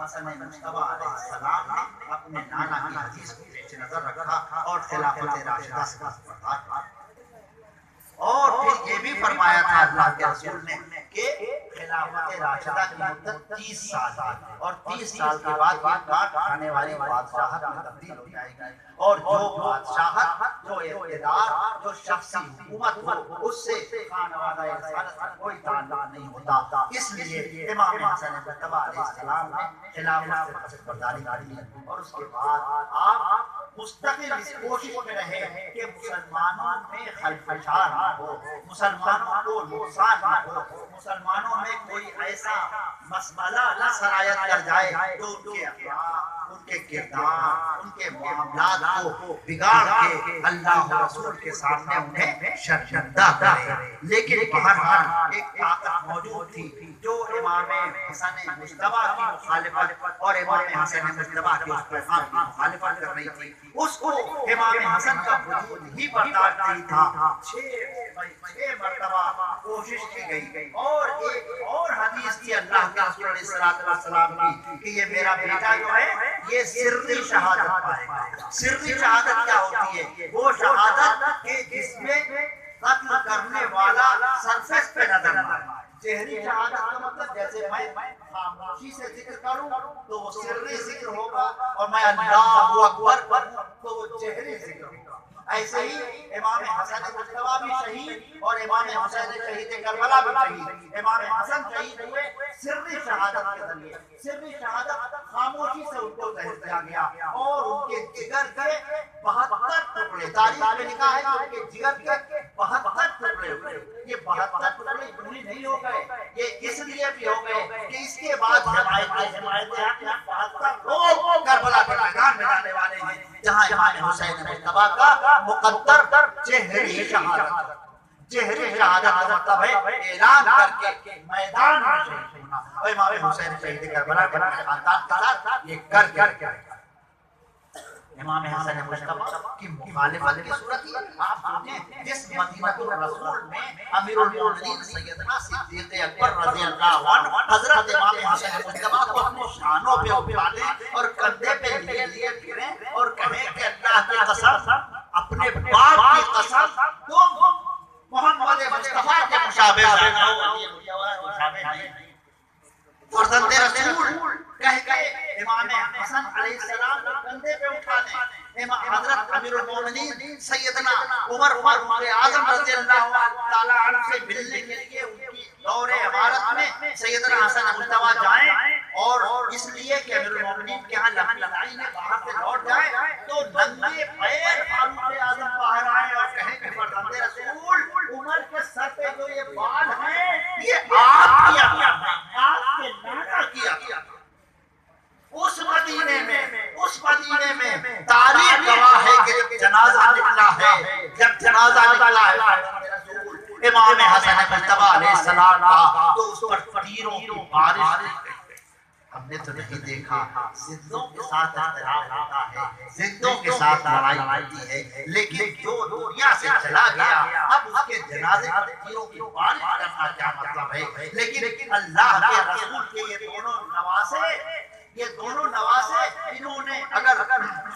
حسن مجتبی علیہ السلام نے اپنے نانا کی حدیث کو پیش نظر رکھا اور خلافت راشدہ سے دستبردار کیا۔ اور پھر یہ بھی فرمایا تھا اللہ کے رسول نے کہ خلافت راشدہ کی مدت 30 سال ہے اور 30 سال کے بعد یہ کاٹ کھانے والی بادشاہت میں تبدیل ہو جائے گی، اور جو بادشاہت، جو اقتدار، جو شخصی حکومت ہو اس سے خانوادہ رسالت کا کوئی تعلق نہیں ہوتا۔ اس لیے امام حسن مجتبی علیہ السلام نے خلافت سے دستبرداری کی اور اس کے بعد آپ مستقل اس کوشش میں رہے کہ مسلمانوں میں خلفشار نہ ہو، مسلمانوں کو نقصان نہ ہو، مسلمانوں میں کوئی ایسا مسئلہ نہ سرایت کر جائے جو ان کے اخلاق، ان کے کردار، ان کے معاملات کو بگاڑ کے اللہ و رسول کے سامنے انہیں شرمندہ کرے۔ لیکن بہرحال ایک طاقت موجود تھی جو امام حسن مجتبی کی مخالفت اور امام حسن مجتبی کے اس پیغام کی مخالفت کر رہی تھی، اس کو امام حسن کا وجود ہی برداشت نہیں تھا۔ 6 مرتبہ کوشش کی گئی اور ایک اور حدیث تھی اللہ کے رسول علیہ السلام کی کہ یہ میرا بیٹا جو ہے یہ سری شہادت پائے گا۔ سری شہادت کیا ہوتی ہے؟ وہ شہادت کہ جس میں قتل کرنے والا سرفیس پہ نظر نہ آئے۔ جہری شہادت کا مطلب جیسے میں خاموشی سے ذکر کروں تو وہ سری ذکر ہوگا اور میں اللہ اکبر کروں تو وہ جہری ذکر ہوگا۔ ایسے ہی امام حسن مجتبی بھی شہید اور امام حسین شہید کربلا بھی شہید۔ امام حسن شہید ہوئے سری شہادت کے ذریعے۔ سری شہادت خاموشی سے ان کو ظاہر کیا گیا اور ان کے جگر کے 72 ٹکڑے، تاریخ میں لکھا ہے کہ ان کے جگر کے 72 ٹکڑے ہوئے۔ یہ 72 ٹکڑے اتنے نہیں ہو گئے، یہ اس لیے بھی ہو گئے کہ اس کے بعد حمایت 72 لوگ کربلا کے میدان میں جانے والے ہیں جہاں جہاں امام حسین مجتبیٰ کا مقدر جہری شہادت کا مطلب ہے اعلان کر کے میدان میں شہید ہونا. اور امام حسین شہید کربلا کے خاندان کے ساتھ یہ کر امام حسین مجتبیٰ کی مخالفت کی صورت ہی آپ سوچیں جس مدینہ الرسول میں امیر المومنین سیدنا صدیق اکبر رضی اللہ عنہ حضرت امام حسین مجتبیٰ کو اپنے شانوں پہ اٹھالیں اور کندھے پہ لیے پھریں اور کہیں کہ اللہ کی قسم اپنے باپ کی قسم تم محمد مصطفیٰ کے مشابہ نہیں فرزند رسول کہہ کے امام حسن علیہ السلام کو کندھے پہ اٹھا دیں. حضرت امیر المومنین سیدنا عمر فاروق اعظم رضی اللہ تعالی عنہ سے ملنے کے لیے ان کی دور امارت میں سیدنا حسن مجتبیٰ جائیں اور اس لیے کہ امیر المومنین کے ہاں لمبی لڑائی میں باہر سے لوٹ جائیں تو ننگے پیر فاروق اعظم باہر آئے اور کہیں کہ فرزند رسول عمر کے سر پہ جو یہ بال ہیں یہ آپ کیا آپ کے نانا کیا. اس مدینے میں تاریخ گواہ ہے کہ جب جنازہ نکلا ہے امام حسن مجتبیٰ علیہ السلام کا تو اس پر تیروں کی بارش. ہم نے تو نہیں دیکھا زندوں کے ساتھ اختلاف ہوتا ہے, زندوں کے ساتھ لڑائی ہوتی ہے, لیکن جو دنیا سے چلا گیا اب اس کے جنازے پر تیروں کی بارش کرنا کیا مطلب ہے. لیکن اللہ کے رسول کے یہ دونوں نواسے انہوں نے اگر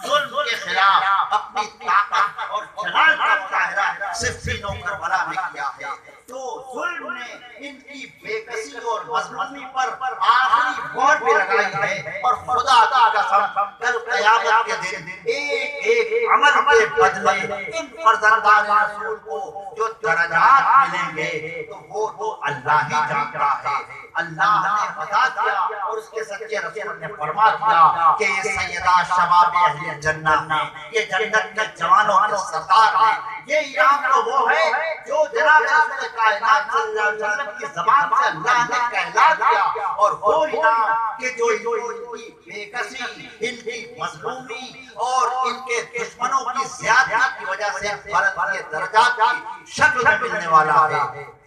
ظلم کے خلاف اپنی طاقت اور جلال کا مظاہرہ صفینوں کربلا میں کیا ہے تو ظلم نے ان کی بے کسی اور مظلومی پر آخری مہر بھی لگائی ہے. اور خدا کی قسم کل قیامت کے دن ایک ایک عمل کے بدلے ان فرزندان رسول کو جو درجات ملیں گے تو وہ تو اللہ ہی جانتا ہے. اللہ نے بتا دیا اور اس کے سچے رسول نے فرما دیا کہ یہ سیدہ شباب اہل جنت ہیں, یہ جنت کے جوانوں کے سردار ہیں. یہ انعام تو وہ ہے جو جناب رسول کائنات صلی اللہ علیہ وسلم کی زبان سے اللہ نے کہلا دیا, اور وہ انعام کہ جو ان کی بے کسی, ان کی مظلومی اور ان کے دشمنوں کی زیادتی کی وجہ سے بلند درجات کی شکل میں ملنے والا ہے,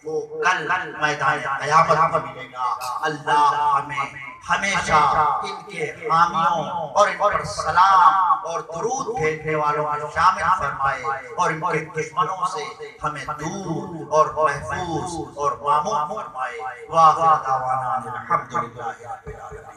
وہ کل میدان قیامت میں ملے گا. اللہ ہمیں ہمیشہ ان کے حامیوں اور ان پر سلام اور درود بھیجنے والوں کو شامل فرمائے اور ان کے دشمنوں سے ہمیں دور اور محفوظ اور معمون فرمائے. وآخر دعوانا الحمدللہ رب العالمین.